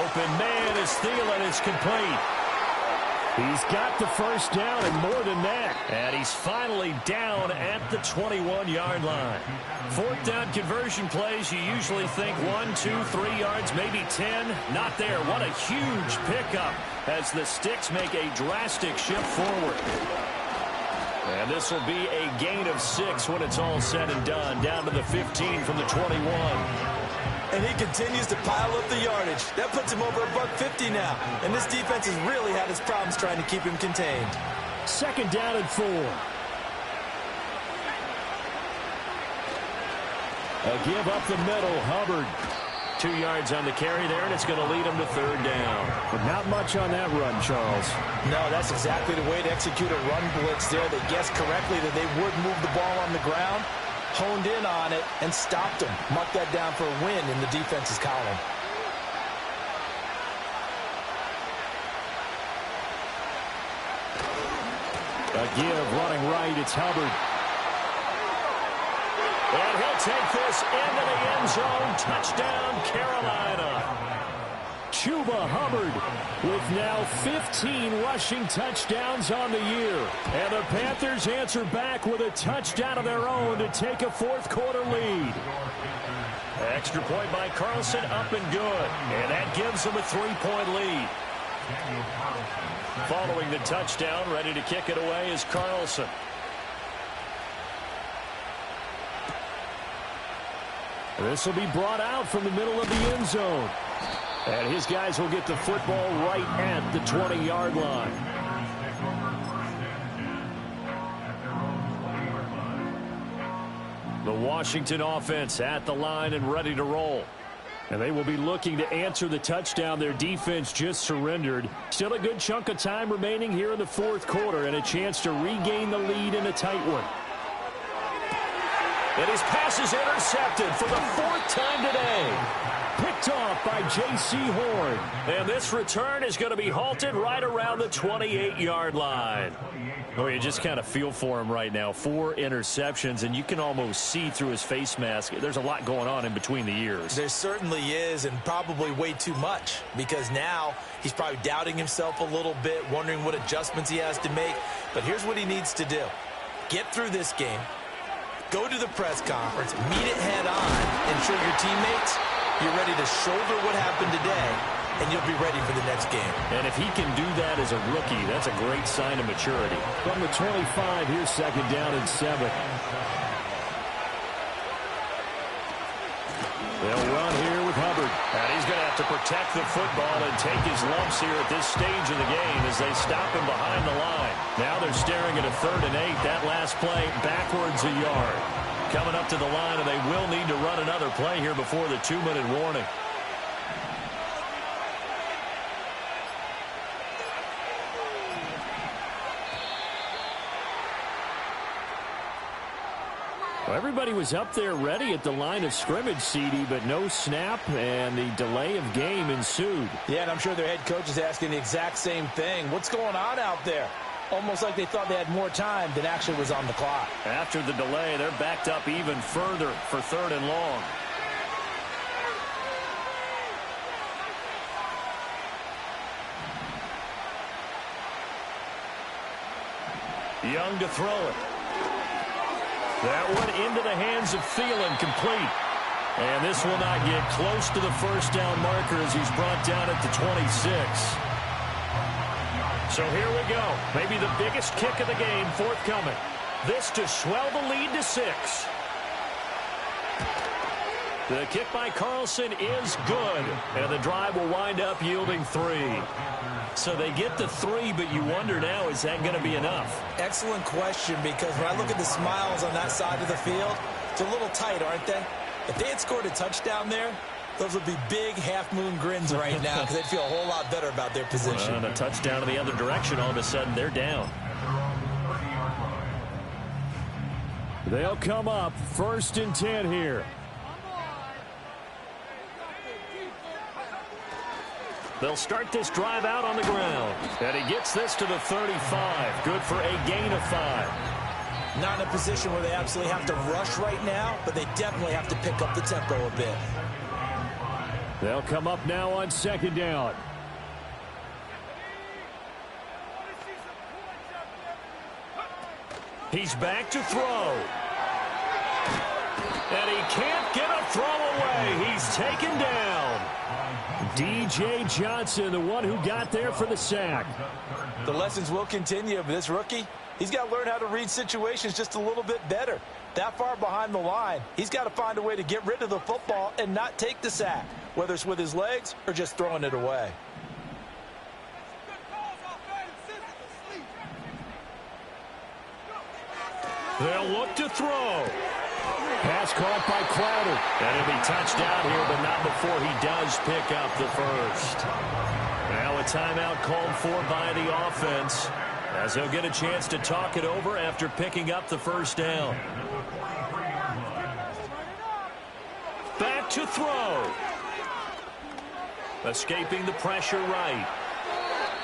Open man is Thielen. It's complete. He's got the first down and more than that. And he's finally down at the 21-yard line. 4th down conversion plays, you usually think 1, 2, 3 yards, maybe 10. Not there. What a huge pickup as the sticks make a drastic shift forward. And this will be a gain of 6 when it's all said and done. Down to the 15 from the 21. And he continues to pile up the yardage. That puts him over $150 now. And this defense has really had its problems trying to keep him contained. 2nd down and 4. A give up the middle, Hubbard. 2 yards on the carry there, and it's going to lead him to 3rd down. But not much on that run, Charles. No, that's exactly the way to execute a run blitz there. They guessed correctly that they would move the ball on the ground, honed in on it, and stopped him. Mark that down for a win in the defense's column. A give running right, it's Hubbard. And he'll take this into the end zone. Touchdown, Carolina. Chuba Hubbard with now 15 rushing touchdowns on the year. And the Panthers answer back with a touchdown of their own to take a 4th-quarter lead. Extra point by Carlson, up and good. And that gives them a 3-point lead. Following the touchdown, ready to kick it away is Carlson. This will be brought out from the middle of the end zone. And his guys will get the football right at the 20-yard line. The Washington offense at the line and ready to roll. And they will be looking to answer the touchdown their defense just surrendered. Still a good chunk of time remaining here in the fourth quarter and a chance to regain the lead in a tight one. And his pass is intercepted for the fourth time today. Picked off by J.C. Horn. And this return is going to be halted right around the 28-yard line. Oh, you just kind of feel for him right now. 4 interceptions, and you can almost see through his face mask. There's a lot going on in between the ears. There certainly is, and probably way too much, because now he's probably doubting himself a little bit, wondering what adjustments he has to make. But here's what he needs to do. Get through this game, go to the press conference, meet it head on, and show your teammates you're ready to shoulder what happened today, and you'll be ready for the next game. And if he can do that as a rookie, that's a great sign of maturity. From the 25, here's second down and 7. They'll run here with Hubbard. And he's going to have to protect the football and take his lumps here at this stage of the game as they stop him behind the line. Now they're staring at a 3rd and 8. That last play backwards a yard. Coming up to the line, and they will need to run another play here before the 2-minute warning. Well, everybody was up there ready at the line of scrimmage, CD, but no snap, and the delay of game ensued. Yeah, and I'm sure their head coach is asking the exact same thing. What's going on out there? Almost like they thought they had more time than actually was on the clock. After the delay, they're backed up even further for 3rd and long. Young to throw it. That one into the hands of Thielen, complete. And this will not get close to the first down marker as he's brought down at the 26. So here we go. Maybe the biggest kick of the game forthcoming. This to swell the lead to 6. The kick by Carlson is good. And the drive will wind up yielding 3. So they get the 3, but you wonder now, is that going to be enough? Excellent question, because when I look at the smiles on that side of the field, it's a little tight, aren't they? If they had scored a touchdown there, those would be big half-moon grins right now because they'd feel a whole lot better about their position. And a touchdown in the other direction, all of a sudden they're down. They'll come up 1st and 10 here. They'll start this drive out on the ground. And he gets this to the 35. Good for a gain of 5. Not in a position where they absolutely have to rush right now, but they definitely have to pick up the tempo a bit. They'll come up now on 2nd down. He's back to throw. And he can't get a throw away. He's taken down. D.J. Johnson, the one who got there for the sack. The lessons will continue, but this rookie, he's got to learn how to read situations just a little bit better. That far behind the line, he's got to find a way to get rid of the football and not take the sack, whether it's with his legs or just throwing it away. They'll look to throw. Pass caught by Crowder. And he'll be touched down here, but not before he does pick up the first. Now a timeout called for by the offense, as he'll get a chance to talk it over after picking up the first down. Back to throw. Escaping the pressure right.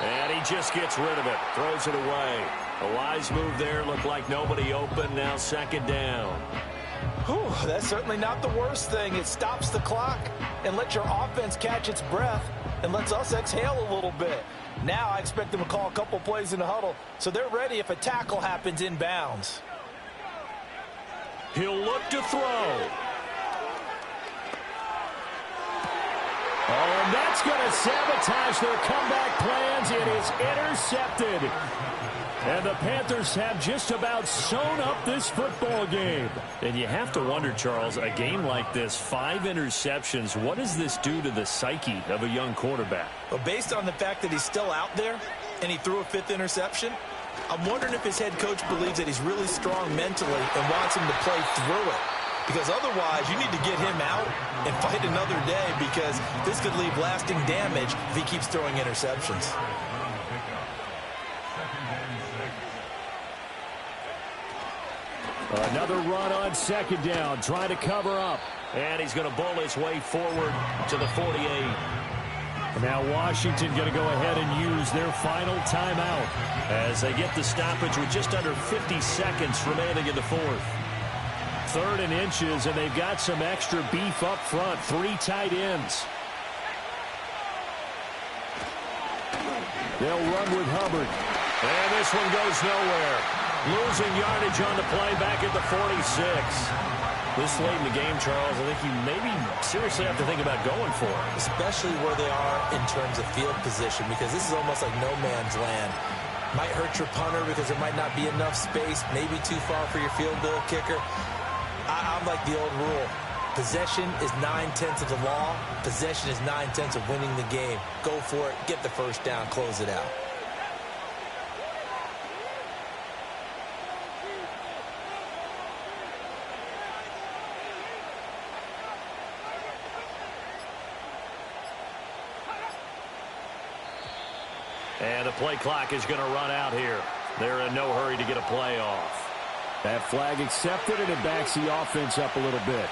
And he just gets rid of it. Throws it away. A wise move there. Looked like nobody open. Now 2nd down. Whew, that's certainly not the worst thing. It stops the clock and lets your offense catch its breath and lets us exhale a little bit. Now I expect them to call a couple plays in the huddle so they're ready if a tackle happens inbounds. He'll look to throw. Oh, and that's going to sabotage their comeback plans. It is intercepted. And the Panthers have just about sewn up this football game. And you have to wonder, Charles, a game like this, 5 interceptions, what does this do to the psyche of a young quarterback? Well, based on the fact that he's still out there and he threw a 5th interception, I'm wondering if his head coach believes that he's really strong mentally and wants him to play through it. Because otherwise, you need to get him out and fight another day, because this could leave lasting damage if he keeps throwing interceptions. Another run on 2nd down, trying to cover up. And he's going to bowl his way forward to the 48. And now Washington going to go ahead and use their final timeout as they get the stoppage with just under 50 seconds remaining in the 4th. 3rd and inches, and they've got some extra beef up front. 3 tight ends. They'll run with Hubbard. And this one goes nowhere. Losing yardage on the play back at the 46. This late in the game, Charles, I think you maybe seriously have to think about going for it. Especially where they are in terms of field position, because this is almost like no man's land. Might hurt your punter because there might not be enough space, maybe too far for your field goal kicker. I'm like the old rule. Possession is 9/10 of the law. Possession is 9/10 of winning the game. Go for it. Get the first down. Close it out. And the play clock is going to run out here. They're in no hurry to get a play off. That flag accepted, and it backs the offense up a little bit.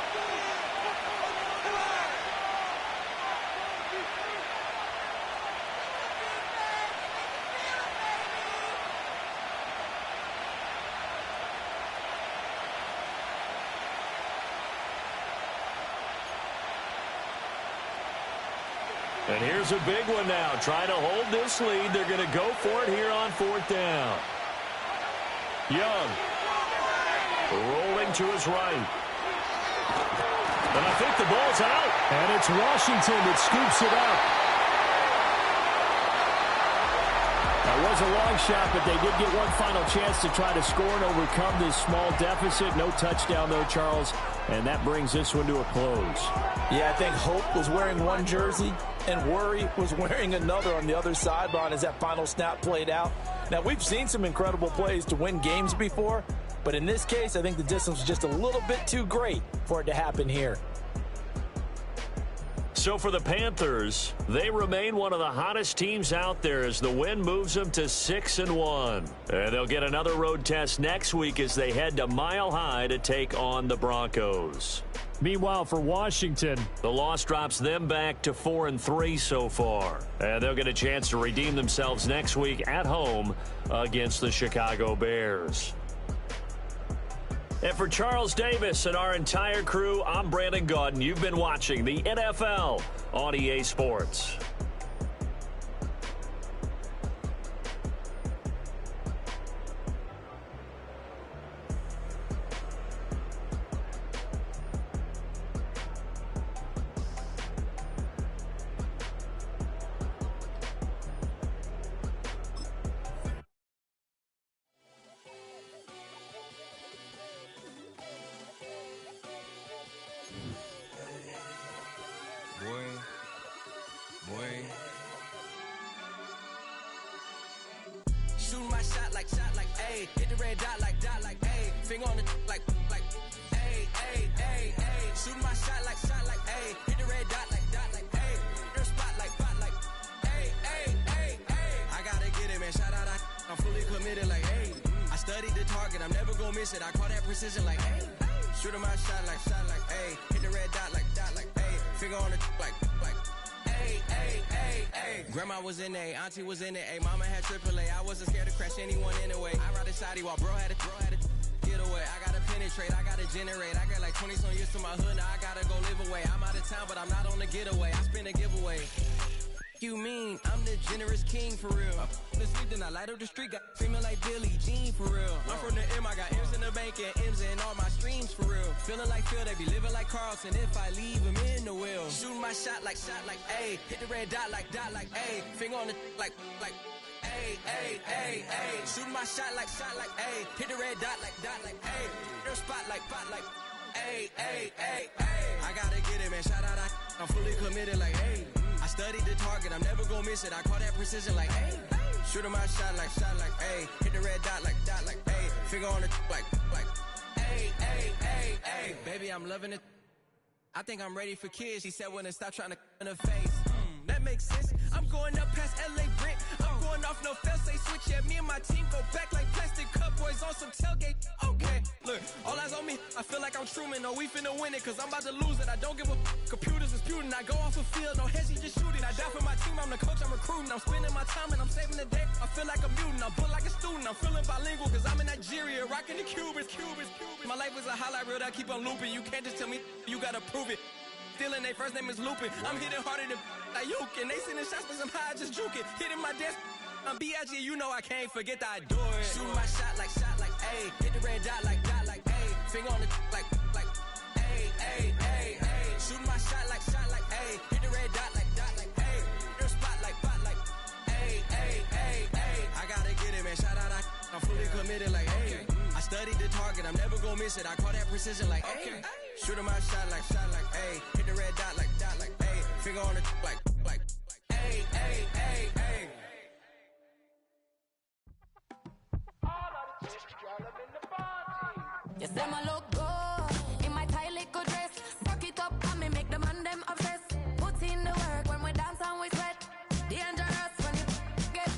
And here's a big one now. Trying to hold this lead. They're going to go for it here on 4th down. Young. Rolling to his right. And I think the ball's out. And it's Washington that scoops it up. That was a long shot, but they did get one final chance to try to score and overcome this small deficit. No touchdown, though, Charles. And that brings this one to a close. Yeah, I think Hope was wearing one jersey and Worry was wearing another on the other sideline as that final snap played out. Now, we've seen some incredible plays to win games before, but in this case, I think the distance was just a little bit too great for it to happen here. So for the Panthers, they remain one of the hottest teams out there as the win moves them to 6-1. And they'll get another road test next week as they head to Mile High to take on the Broncos. Meanwhile, for Washington, the loss drops them back to 4-3 so far. And they'll get a chance to redeem themselves next week at home against the Chicago Bears. And for Charles Davis and our entire crew, I'm Brandon Gaudin. You've been watching the NFL on EA Sports. Shooting my shot like, ayy. Hit the red dot like, ayy. Finger on the like, ayy, ayy, ayy, ayy. Shooting my shot like, ayy. Hit the red dot like, ayy. Your spot like, ayy, ayy, ayy, ayy. I gotta get it, man. Shout out, I'm fully committed like, ayy. I studied the target, I'm never gonna miss it. I call that precision like, ayy. Shooting my shot like, ayy. Hit the red dot like, ayy. Finger on the like, ayy, ayy, ayy, ayy. Grandma was in A, auntie was in it, ayy. Mama had AAA, I wasn't scared to crash anyone anyway. I ride a shotty while bro had to get away. I gotta penetrate, I gotta generate. I got like 20-some years to my hood, now I gotta go live away. I'm out of town, but I'm not on the getaway. I spin a giveaway. you mean? I'm the generous king for real. The sleep, then I light up the street, got feeling like Billie Jean for real. I'm from the M, I got M's in the bank and M's in all my streams for real. Feeling like Phil, they be living like Carlson if I leave him in the wheel. Shooting my shot like, ayy. Hit the red dot like, ayy. Finger on the like, ayy, ayy, ayy, ayy. Shooting my shot like, ayy. Hit the red dot like, ayy. Their spot like, ayy, ayy, ayy, ayy. I gotta get it, man. Shout out, I'm fully committed like, ayy. I studied the target, I'm never gonna miss it. I call that precision like, ayy. Shooting my shot like, ayy. Hit the red dot like, ayy. Finger on the like, ayy, ayy, ayy, ayy. Baby, I'm loving it. I think I'm ready for kids. She said when it stop trying to in her face. That makes sense. I'm going up past LA Brent. I'm going off no fail, say switch. Yeah, me and my team go back like plastic cup boys on some tailgate. Okay, look, all eyes on me. I feel like I'm Truman. No, we finna win it, cause I'm about to lose it. I don't give a computers disputing. I go off a field, no heads, just shooting. I die for my team, I'm the coach, I'm recruiting. I'm spending my time and I'm saving the day. I feel like a mutant, I'm built like a student. I'm feeling bilingual, cause I'm in Nigeria, rocking the Cubans. My life is a highlight reel that I keep on looping. You can't just tell me, you gotta prove it. Stealing, they first name is Lupin. I'm hitting harder than like Yuke, and they sending shots, but somehow I just juke it. Hitting my desk, I'm B.I.G., you know I can't forget that I do it. Shooting my shot like, ayy. Hit the red dot like, ayy. Finger on the like, ayy, ayy, ayy, ayy. Shooting my shot like, ayy. Hit the red dot like, ayy. Their spot like, ayy, ayy, ayy, ayy. I gotta get it, man. Shout out, I'm fully committed like, ayy. I studied the target, I'm never gonna miss it. I call that precision like, ayy. Shooting my shot like, ayy. Hit the red dot like, ayy. Finger on the like, ayy, ayy, ayy, ayy. You say my look good in my tight little dress. Rock it up and me make the man them obsessed. Put in the work when we dance and we sweat. Dangerous when you get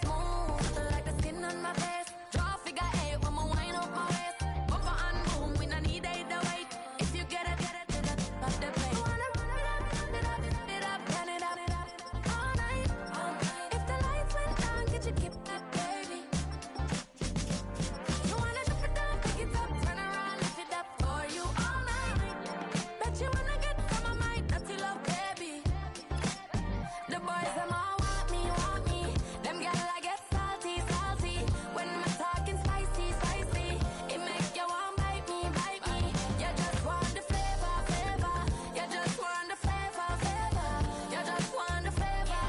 smooth like the skin on my face. Draw figure 8 when we wind up my waist. Bumper and boom, we no need it the weight. If you get it, off the plate. Wanna run it up, turn it up all night. If the lights went down, could you keep that, baby? You wanna drop it down, pick it up, turn around, lift it up for you all night. Bet you wanna get some of my dirty love, baby. The boys them all want me. Them gyal I get salty. When I'm talking spicy. It make you want bite me. You just want the flavor. You just want the flavor. You just want the flavor.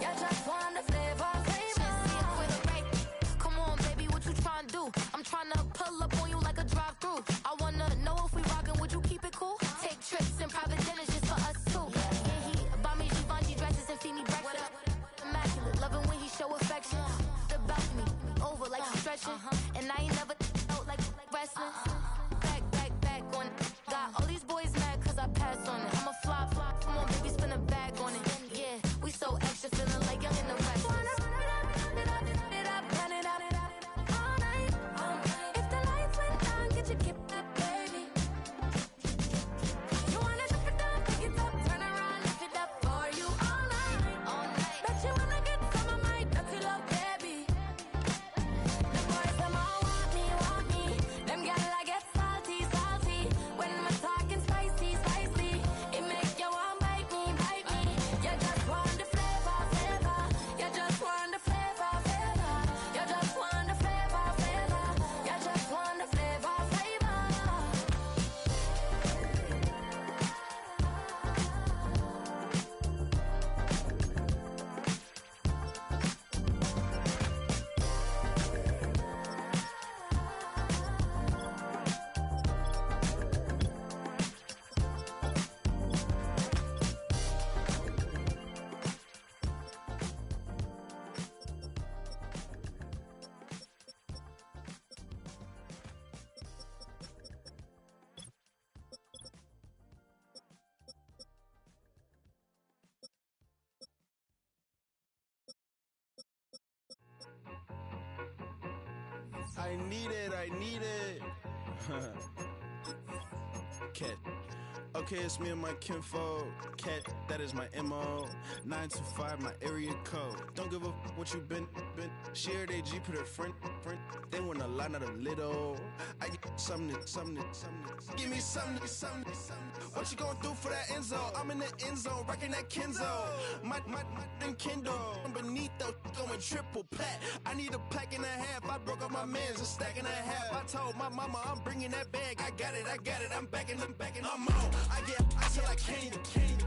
You just want the flavor. Just see it for the right. Come on, baby, what you tryna do? I'm tryna pull up on you like a drive-through. I wanna know if we rockin', would you keep it cool? Take trips and private dinners just for us two. Yeah, he buy me Givenchy dresses and feed me breakfast. Immaculate, loving when he show affection. The balcony, over like stretching. And I ain't never out like wrestling. Back on it. Got all these boys mad cause I passed on it. I'm a flop. Come on, baby, spin a bag on it. Yeah, we so extra, feeling like young in the rest. Wanna run it up, turn it up all night. If the lights went down, could you keep that, baby? You wanna drop it down, pick it up, turn around, lift it up for you all night. Bet you wanna get some of my dirty love, baby. The boys them all want me. Them gyal I get salty. When I'm talking spicy. It make you want bite me. You just want the flavor. You just want the flavor. You just want the flavor. You just want the flavor. I need it. Okay, it's me and my kinfolk. Cat, that is my MO. 925, my area code. Don't give a what you been. Shared AG, put her friend. They want a lot, not a little. I get something. Give me something. What you gonna do for that Enzo? I'm in the end zone, rocking that Kenzo. My Kindle. Beneath though, going triple plat. I need a pack and a half. I broke up my man's a stack and a half. I told my mama I'm bringing that bag. I got it. I'm backing. I'm on. I get ice till I candy.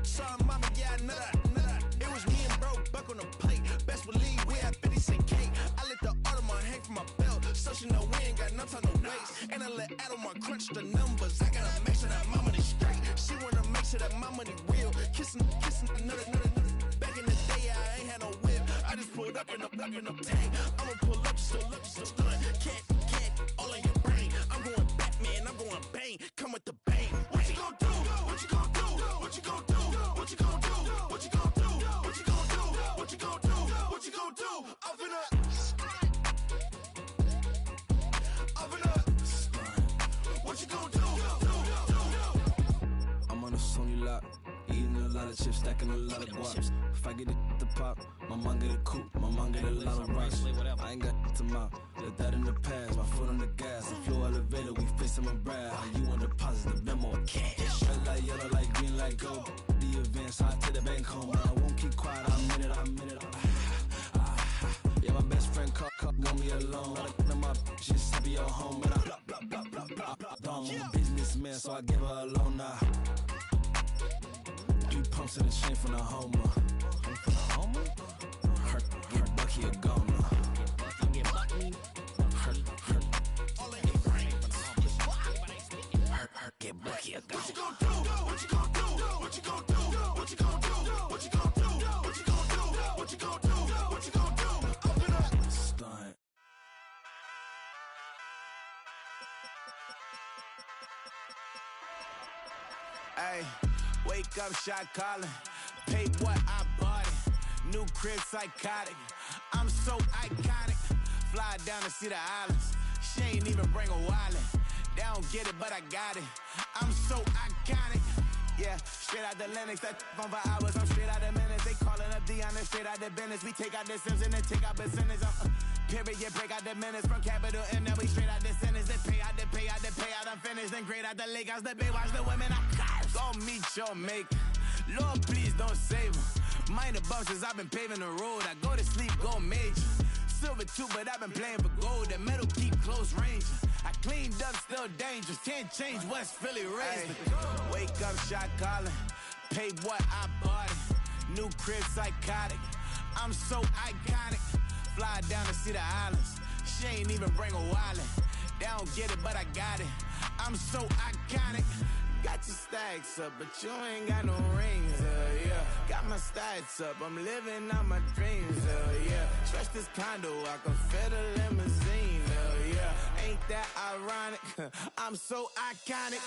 Sorry, mama, yeah, I know that. It was me and bro, buck on the plate. Best believe we had 50 cent cake. I let the Audemars hang from my belt, so she know we ain't got no time to waste. And I let Adelmar crunch the numbers. I gotta make sure that my money straight. She wanna make sure that my money real. Kissing another. Back in the day, I ain't had no whip. I just pulled up in the tank. I'ma pull up, just stunt. Cat, all in your brain. I'm going Batman, I'm going bang. Come with the bang. What you gonna do? What you gonna do? What you gonna do? What you gonna do? What you gonna do? What you gonna do? What you gonna do? What you gonna do? Up in a what you gonna do? I'm on a Sony lot, eating a lot of chips, stacking a lot of guaps. If I get it the pop, my mom get a coupe, my mom get a lot of rocks. I ain't got to mouth, let that in the past. My foot on the gas, the floor elevator, we face my brad. You want deposit the memo, cash. Red light, yellow light, green light, gold. The events, I take the bank home, but I won't keep quiet. I'm in it. Yeah, my best friend want me alone. None of my bitches happy your home, and I blah. I'm a businessman, so I give her a loan now. 3 pumps in the chain from the Homer. Her Bucky a goner. Her get Bucky a goner. What you gonna do? What you gonna do? What you gonna do? What you gonna do? What you gonna do? What you gonna do? What you gonna do? What you gonna do? Open up. Stunt. Hey, wake up, shot calling. Pay what I bought it. New crib, psychotic. I'm so iconic. Fly down to see the islands. She ain't even bring a wallet. They don't get it, but I got it. I'm so iconic. Yeah, straight out the Lennox, that on for hours. I'm straight out the minutes. They calling up Dion, straight out the business. We take out the Sims and then take out percentage. Period, break out the minutes from capital M. Now we straight out the sentence. They pay out. I'm finished. Then grade out the lake house. The bay watch the women. I gon' meet your mate. Lord, please don't save them. Minor bumps as I've been paving the road. I go to sleep, go major. Silver too, but I've been playing for gold. The metal keep close range. I cleaned up, still dangerous. Can't change West Philly raised. Wake up, shot calling. Pay what I bought it. New crib, psychotic. I'm so iconic. Fly down to see the islands. She ain't even bring a wallet. They don't get it, but I got it. I'm so iconic. Got your stacks up, but you ain't got no rings, yeah. Got my stats up, I'm living out my dreams, yeah. Stretch this condo, I can fit a limousine, yeah. Ain't that ironic? I'm so iconic.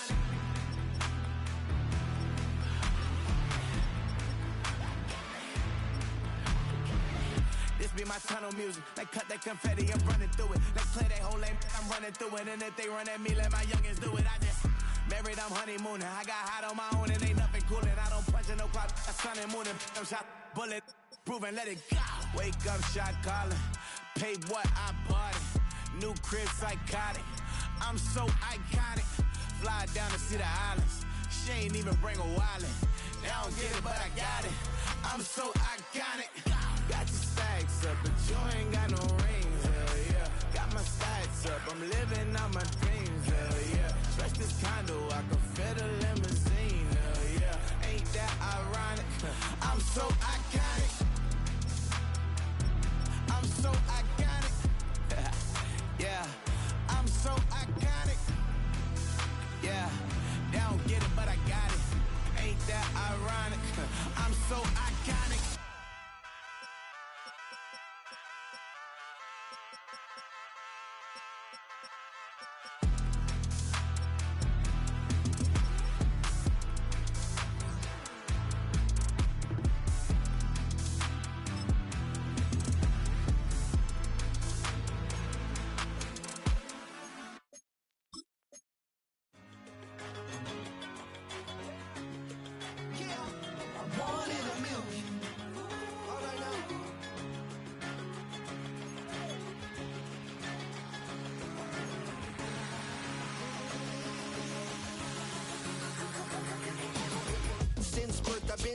This be my tunnel music. They cut that confetti, I'm running through it. They clear that whole lane, I'm running through it. And if they run at me, let my youngins do it. I just married, I'm honeymooning. I got hot on my own and ain't nothing coolin'. I don't punch in no clock, I sun and moonin'. I'm shot, bullet, proven, let it go. Wake up, shot calling. Pay what I bought it. New crib, psychotic. I'm so iconic. Fly down to see the islands. She ain't even bring a wallet. They don't get it, but I got it. I'm so iconic. Got your stacks up, but you ain't got no rings, yeah. Got my stats up, I'm living out my dreams, yeah. Stretch this condo, I can fit a limousine, yeah. Ain't that ironic? I'm so iconic. I'm so iconic. Yeah, I'm so iconic. Yeah, they don't get it, but I got it. Ain't that ironic? I'm so iconic.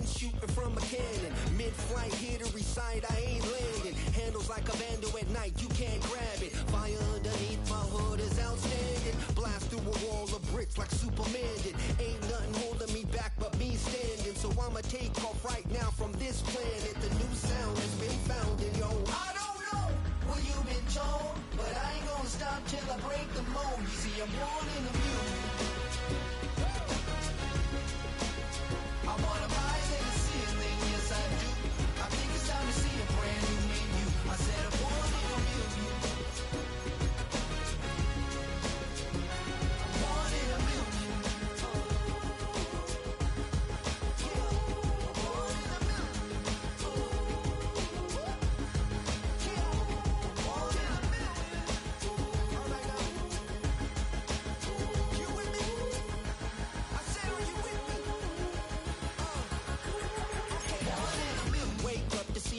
been shooting from a cannon. Mid-flight, here to recite, I ain't landing. Handles like a vandal at night, you can't grab it. Fire underneath my hood is outstanding. Blast through a wall of bricks like Superman did. Ain't nothing holding me back but me standing. So I'ma take off right now from this planet. The new sound has been found in yo. I don't know where you've been told, but I ain't gonna stop till I break the mold. You see, I'm born in the music. I wanna rise in the ceiling, yes I do. I think it's time to see a brand new menu. I said I'm born in the music. I'm born in the music.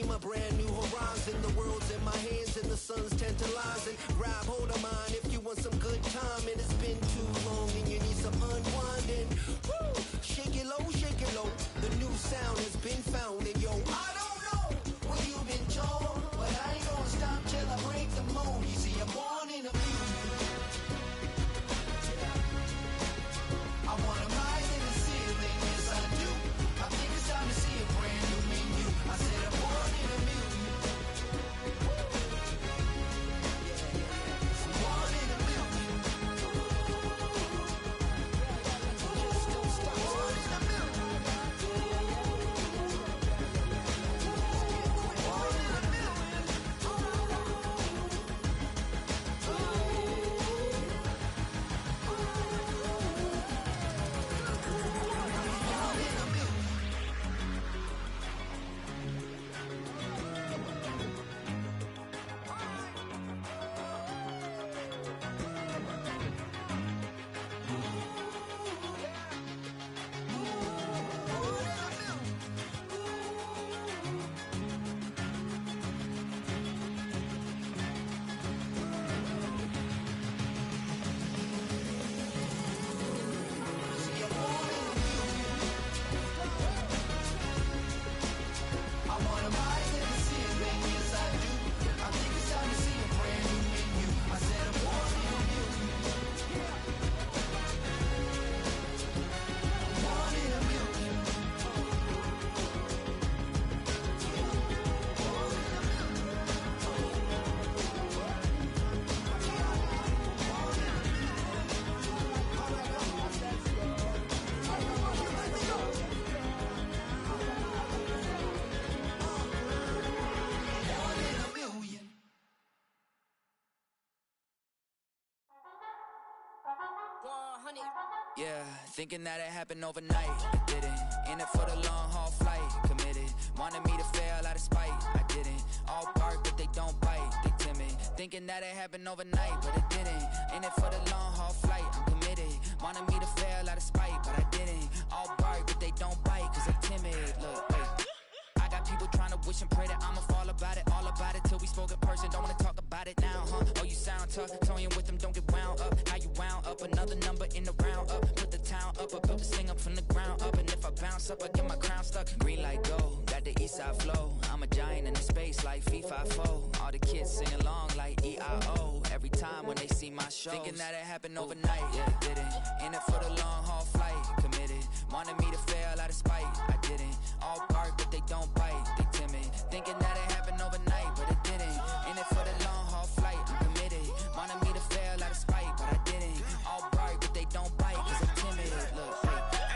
My brand new horizon, the world's in my hands and the sun's tantalizing. Grab hold of mine if you want some good time, and it's been too long and you need some unwinding. Woo! Shake it low, the new sound has been found, and yo, I don't know what you've been told, but I ain't gonna stop till I break the mold. You see, I'm born in the music. I wanna rise in the ceiling, yes I do. I think it's time to see a brand new menu. I said I'm born in the music. Born in the music. Born in the Yeah, thinking that it happened overnight, it didn't. In it for the long haul flight, committed. Wanted me to fail out of spite, I didn't. All bark but they don't bite, they timid. Thinking that it happened overnight, but it didn't. In it for the long haul flight, I'm committed. Wanted me to fail out of spite, but I didn't. All bark but they don't bite, cause I'm timid. Look, wait. I got people trying to wish and pray that I'ma fall about it, all about it till we spoke in person. Don't wanna talk about it now, huh? Oh, you sound tough, toying with them, don't get wound up. How you wound up? Another number in the round up. Put the town up, I built this thing up from the ground up. And if I bounce up, I get my crown stuck. Green light go, got the east side flow. I'm a giant in the space like FIFA4. All the kids sing along like EIO. Every time when they see my shows. Thinking that it happened overnight, yeah, it didn't. In it for the long haul flight, committed. Wanted me to fail out of spite, I didn't. All bark but they don't bite, they timid. Thinking that it happened overnight, but it didn't. In it for the long haul flight, I'm committed. Wanted me to fail out of spite, but I didn't. All bark but they don't bite, cause I'm timid. Look,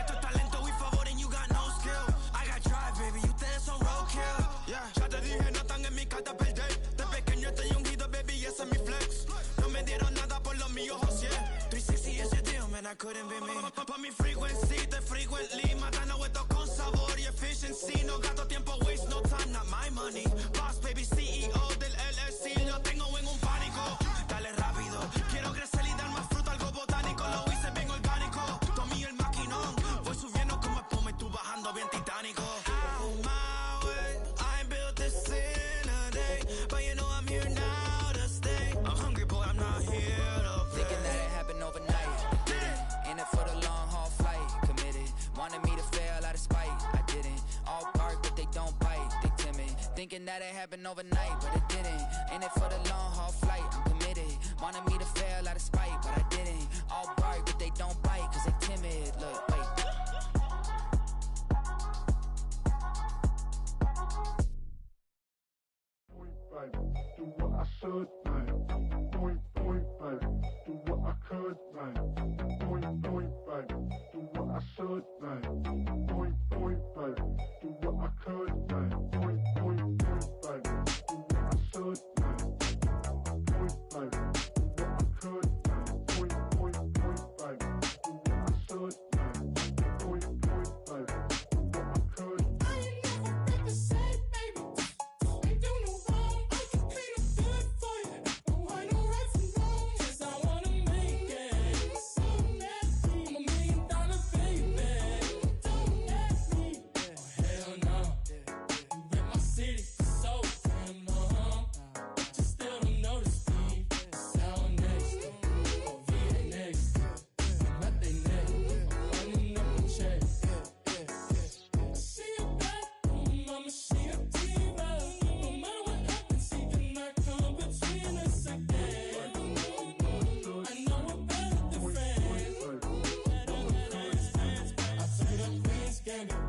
Esto es talento y favor and you got no skill. I got drive, baby, ustedes son roadkill. Yeah, ya te dije, no están en mi carta perder. De pequeño estoy ungido, baby, y ese es mi flex. No me dieron nada por lo mío, José. 360 is your deal, man, I couldn't be me. Pa' mi frequency, te frequently. Matando esto con sabor y efficiency. No gasto tiempo, waste no time, not my money. Boss, baby, CEO del LLC. Lo tengo en un pánico. Dale rápido, quiero crecer y dar más fruto, algo botánico. Lo hice bien orgánico. Tomé el maquinón. Voy subiendo como espuma y tú bajando bien titánico. Out my way, I built this in a day. But you know I'm here now to stay. I'm hungry, boy, I'm not here to play. thinking that it happened overnight, didn't. In it for the long haul flight, committed. Wanted me to fail out of spite, I didn't. Thinking that it happened overnight, but it didn't. In it for the long haul flight, I'm committed. Wanted me to fail out of spite, but I didn't. All bark, but they don't bite, cause they timid. Look, wait. Do what I should, man. Point, baby. Do what I could, man. Point, baby. Do what I should, man. Point, baby. Do what I could, man. Point, baby. Do what I should, man. Point, baby. Do what I could, man. Point, baby. Do what I should, man. Point, baby. Do what I could. I ain't never represent, baby. Ain't do no wrong. I can clean up good for you. No, I know right from wrong. 'Cause I wanna make it. So nasty. I'm $1 million baby. Don't ask me. Oh, hell no. You rip my city so damn long. But you still don't notice me. Sound next. Oh, VA next. I'm at they neck. I'm running up the check. See you back, mama, she a diva. No matter what happens, she cannot come between us again. I know we're better than friends. I played up Queen's Gambit,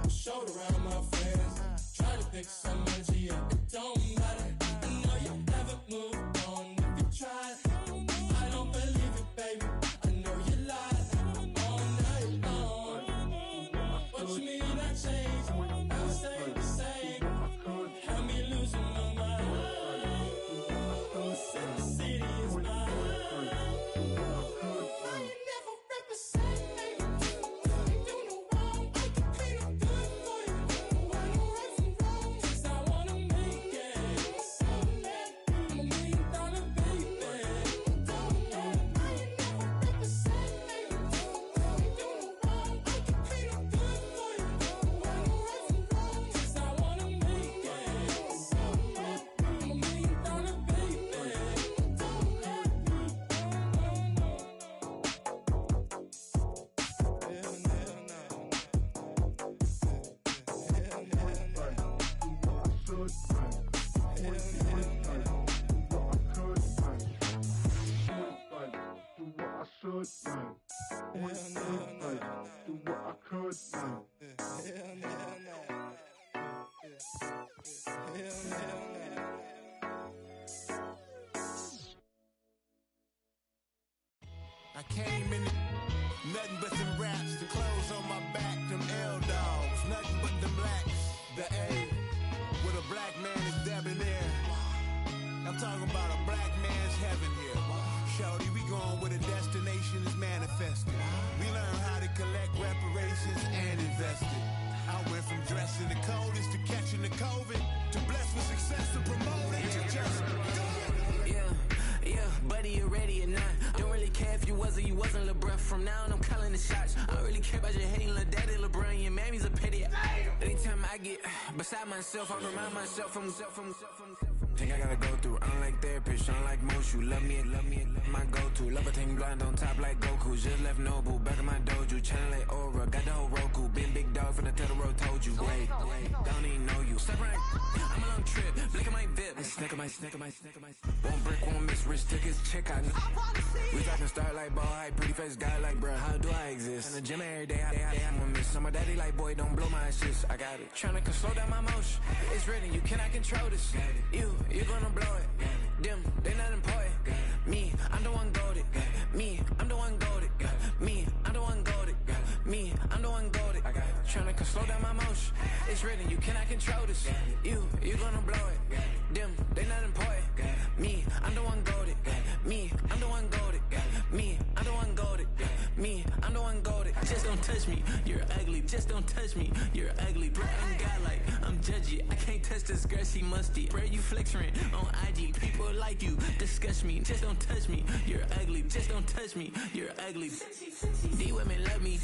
showed around my friends. Tried to pick some energy, yeah, it don't matter. I know you never moved on if you tried. I don't believe it, baby. I know you lied all night long. What you mean I changed? I stay the same. Had me losing my mind. Said the city is mine. I ain't never represent, baby. Ain't do no wrong. I can clean up good for you. I know right from wrong. 'Cause I wanna make it. So nasty. I'm $1 million baby. Don't let me. I ain't never represent, baby. Ain't do no wrong. I can clean up good for you. I know right from wrong. 'Cause I wanna make it. So nasty. I'm $1 million baby. Don't let me. I came in nothing but them raps, the clothes on my back, them L dogs, nothing but them blacks. The A with a black man is debonair. I'm talking about a black man's heaven here. Shorty, we going where the destination is manifested. We learn how to collect reparations and invest it. I went from dressing the coldest to catching the COVID to blessed with success and promoted to just Yeah, buddy, you ready or not? Don't really care if you was or you wasn't LeBron. From now on, I'm calling the shots. I don't really care about your hating little daddy LeBron. Your mammy's a pity. Anytime I get beside myself, I remind myself from. Think I gotta go through. I don't like therapists, I don't like most. You love me, my go-to. Love a thing blind on top like Goku. Just left Noble, back in my dojo. Channel like Aura, got the whole Roku. Been big dog from the Tether Road, told you. Wait, don't even know you. Step right, I'm a long trip. Look at my VIP. Snack of my. One brick, one miss. Rich took his check out. We talking start like ball hype. Pretty face guy like, bruh, how do I exist? In the gym every day, I'm a miss. So my daddy like, boy, don't blow my assist. I got it. Tryna slow down my motion. It's written, you cannot control this. You gonna blow it. Them, they not important. Me, I'm the one golded. Me, I'm the one golded. Me, I'm the one golded. Me, I'm the one golded. I got it. Tryna slow down my motion. It's written, you cannot control this. You gonna blow it. Them, they not important. Me, I'm the one golded. Me, I'm the one golded. Me, I'm the one golded. Me, I'm the one golded. Just don't touch me, you're ugly. Just don't touch me, you're ugly. Bro, I'm godlike, I'm judgy. I can't touch this girl, she musty. Bro, you flexing on IG. People like you disgust me. Just don't touch me, you're ugly. Just don't touch me, you're ugly. These women love me,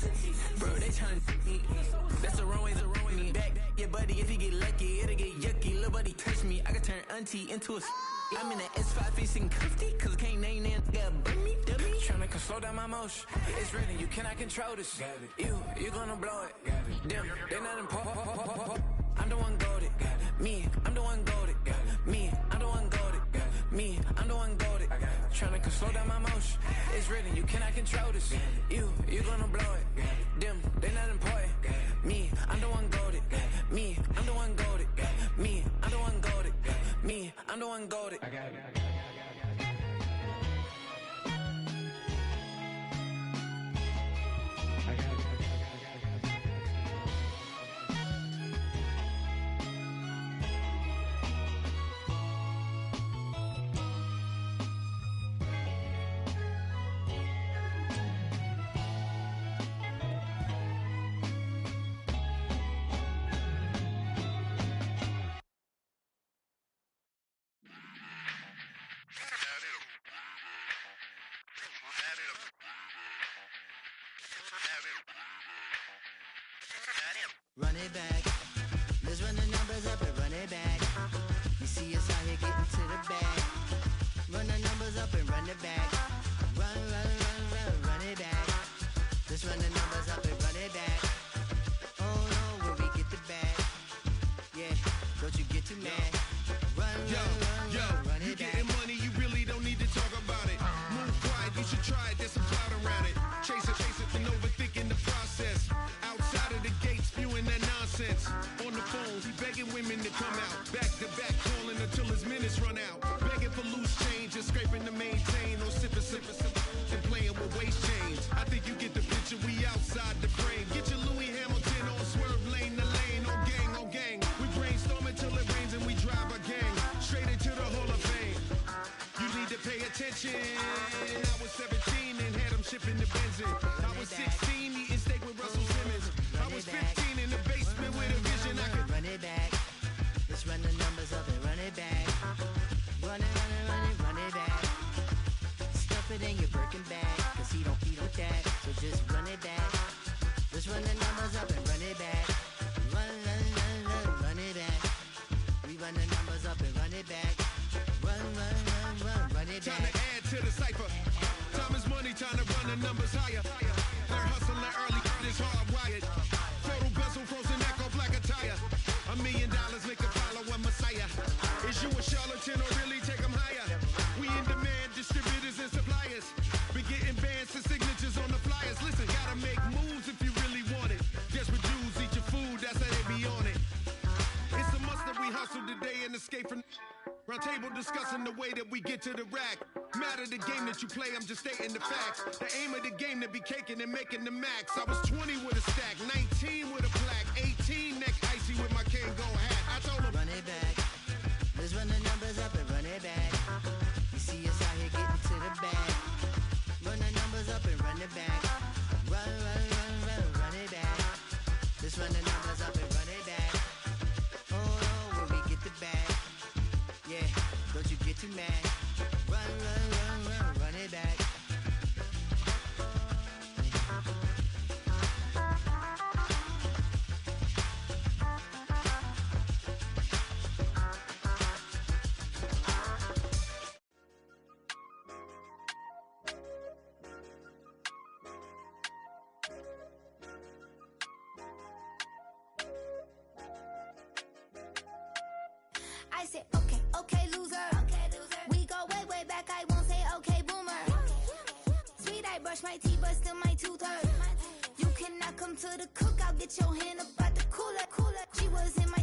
bro, they tryna me. That's the wrong way, back your buddy, if he get lucky, it'll get yucky. Little buddy touch me, I can turn auntie into a I'm in the S5 facing comfy, cause I can't name that nigga burn me, dummy. Tryna slow down my motion. It's written, you cannot control this. You gonna blow it. Them, they not important. I'm the one goated. Me, I'm the one goated. Me, I'm the one goated. Me, I'm the one goated. Tryna slow down my motion. It's written, you cannot control this. You gonna blow it. Them, they not important. Me, I'm the one goated. Me, I'm the one goated. Me, I'm the one goated. Me, I'm the one goated. Run it back. Let's run the numbers up and run it back. You see us out here getting to the bag. Run the numbers up and run it back. Run it back. Let's run the numbers up and run it back. Oh no, when we get the bag. Yeah, don't you get too mad. Run it back. You getting money, you really don't need to talk about it. Move quiet, you should try it, there's some clout around it. Chase it, and overthinking the process. Outside of the gates, spewing that nonsense. On the phone, he begging women to come out. Back to back, calling until his minutes run out. Begging for loose change and scraping to maintain. Or sipping, and playing with waist chains. I think you get the picture, we outside the frame. Get your Louis Hamilton on swerve lane to lane. On gang. We brainstorm until it rains and we drive a gang. Straight into the Hall of Fame. You need to pay attention. I was 17 and had them shipping the benzin. I was 16 eating steak with Russell Simmons. I was 15 in the basement with a vision. I could run it back. Let's run the numbers up and run it back. Run it back. Stuff it in your Birkin bag, cause he don't eat with that. So just run it back. Let's run the numbers up and run it back. Run it back. We run the numbers up and run it back. Run it back. Time to add to the cipher. Time is money, time to run the numbers higher. They're hustling early, this hardwired. Photo bezel, frozen echo, black attire. $1 million make a follow a messiah. Is you a charlatan or really take them higher? We in demand, distributors and suppliers. Been getting bands and signatures on the flyers. Listen, gotta make moves if you really want it. Desperate Jews eat your food, that's how they be on it. It's a must that we hustle today and escape from round table discussing the way that we get to the rack. Matter the game that you play, I'm just stating the facts. The aim of the game to be caking and making the max. I was 20 with a stack, 19 with a plaque, 18 neck icy with my Kango hat. I told him run it back. Let's run the numbers up and run it back. You see us out here getting to the bag. Run the numbers up and run it back. Run it back. Let's run the numbers up and run it back. Oh no, when we get the bag. Yeah, don't you get too mad. Run it back. I said, okay, loser. We go way back, I won't say okay, boomer. Sweet, I brush my teeth, but still my tooth hurt. You cannot come to the cookout, get your hand up out the cooler. She was in my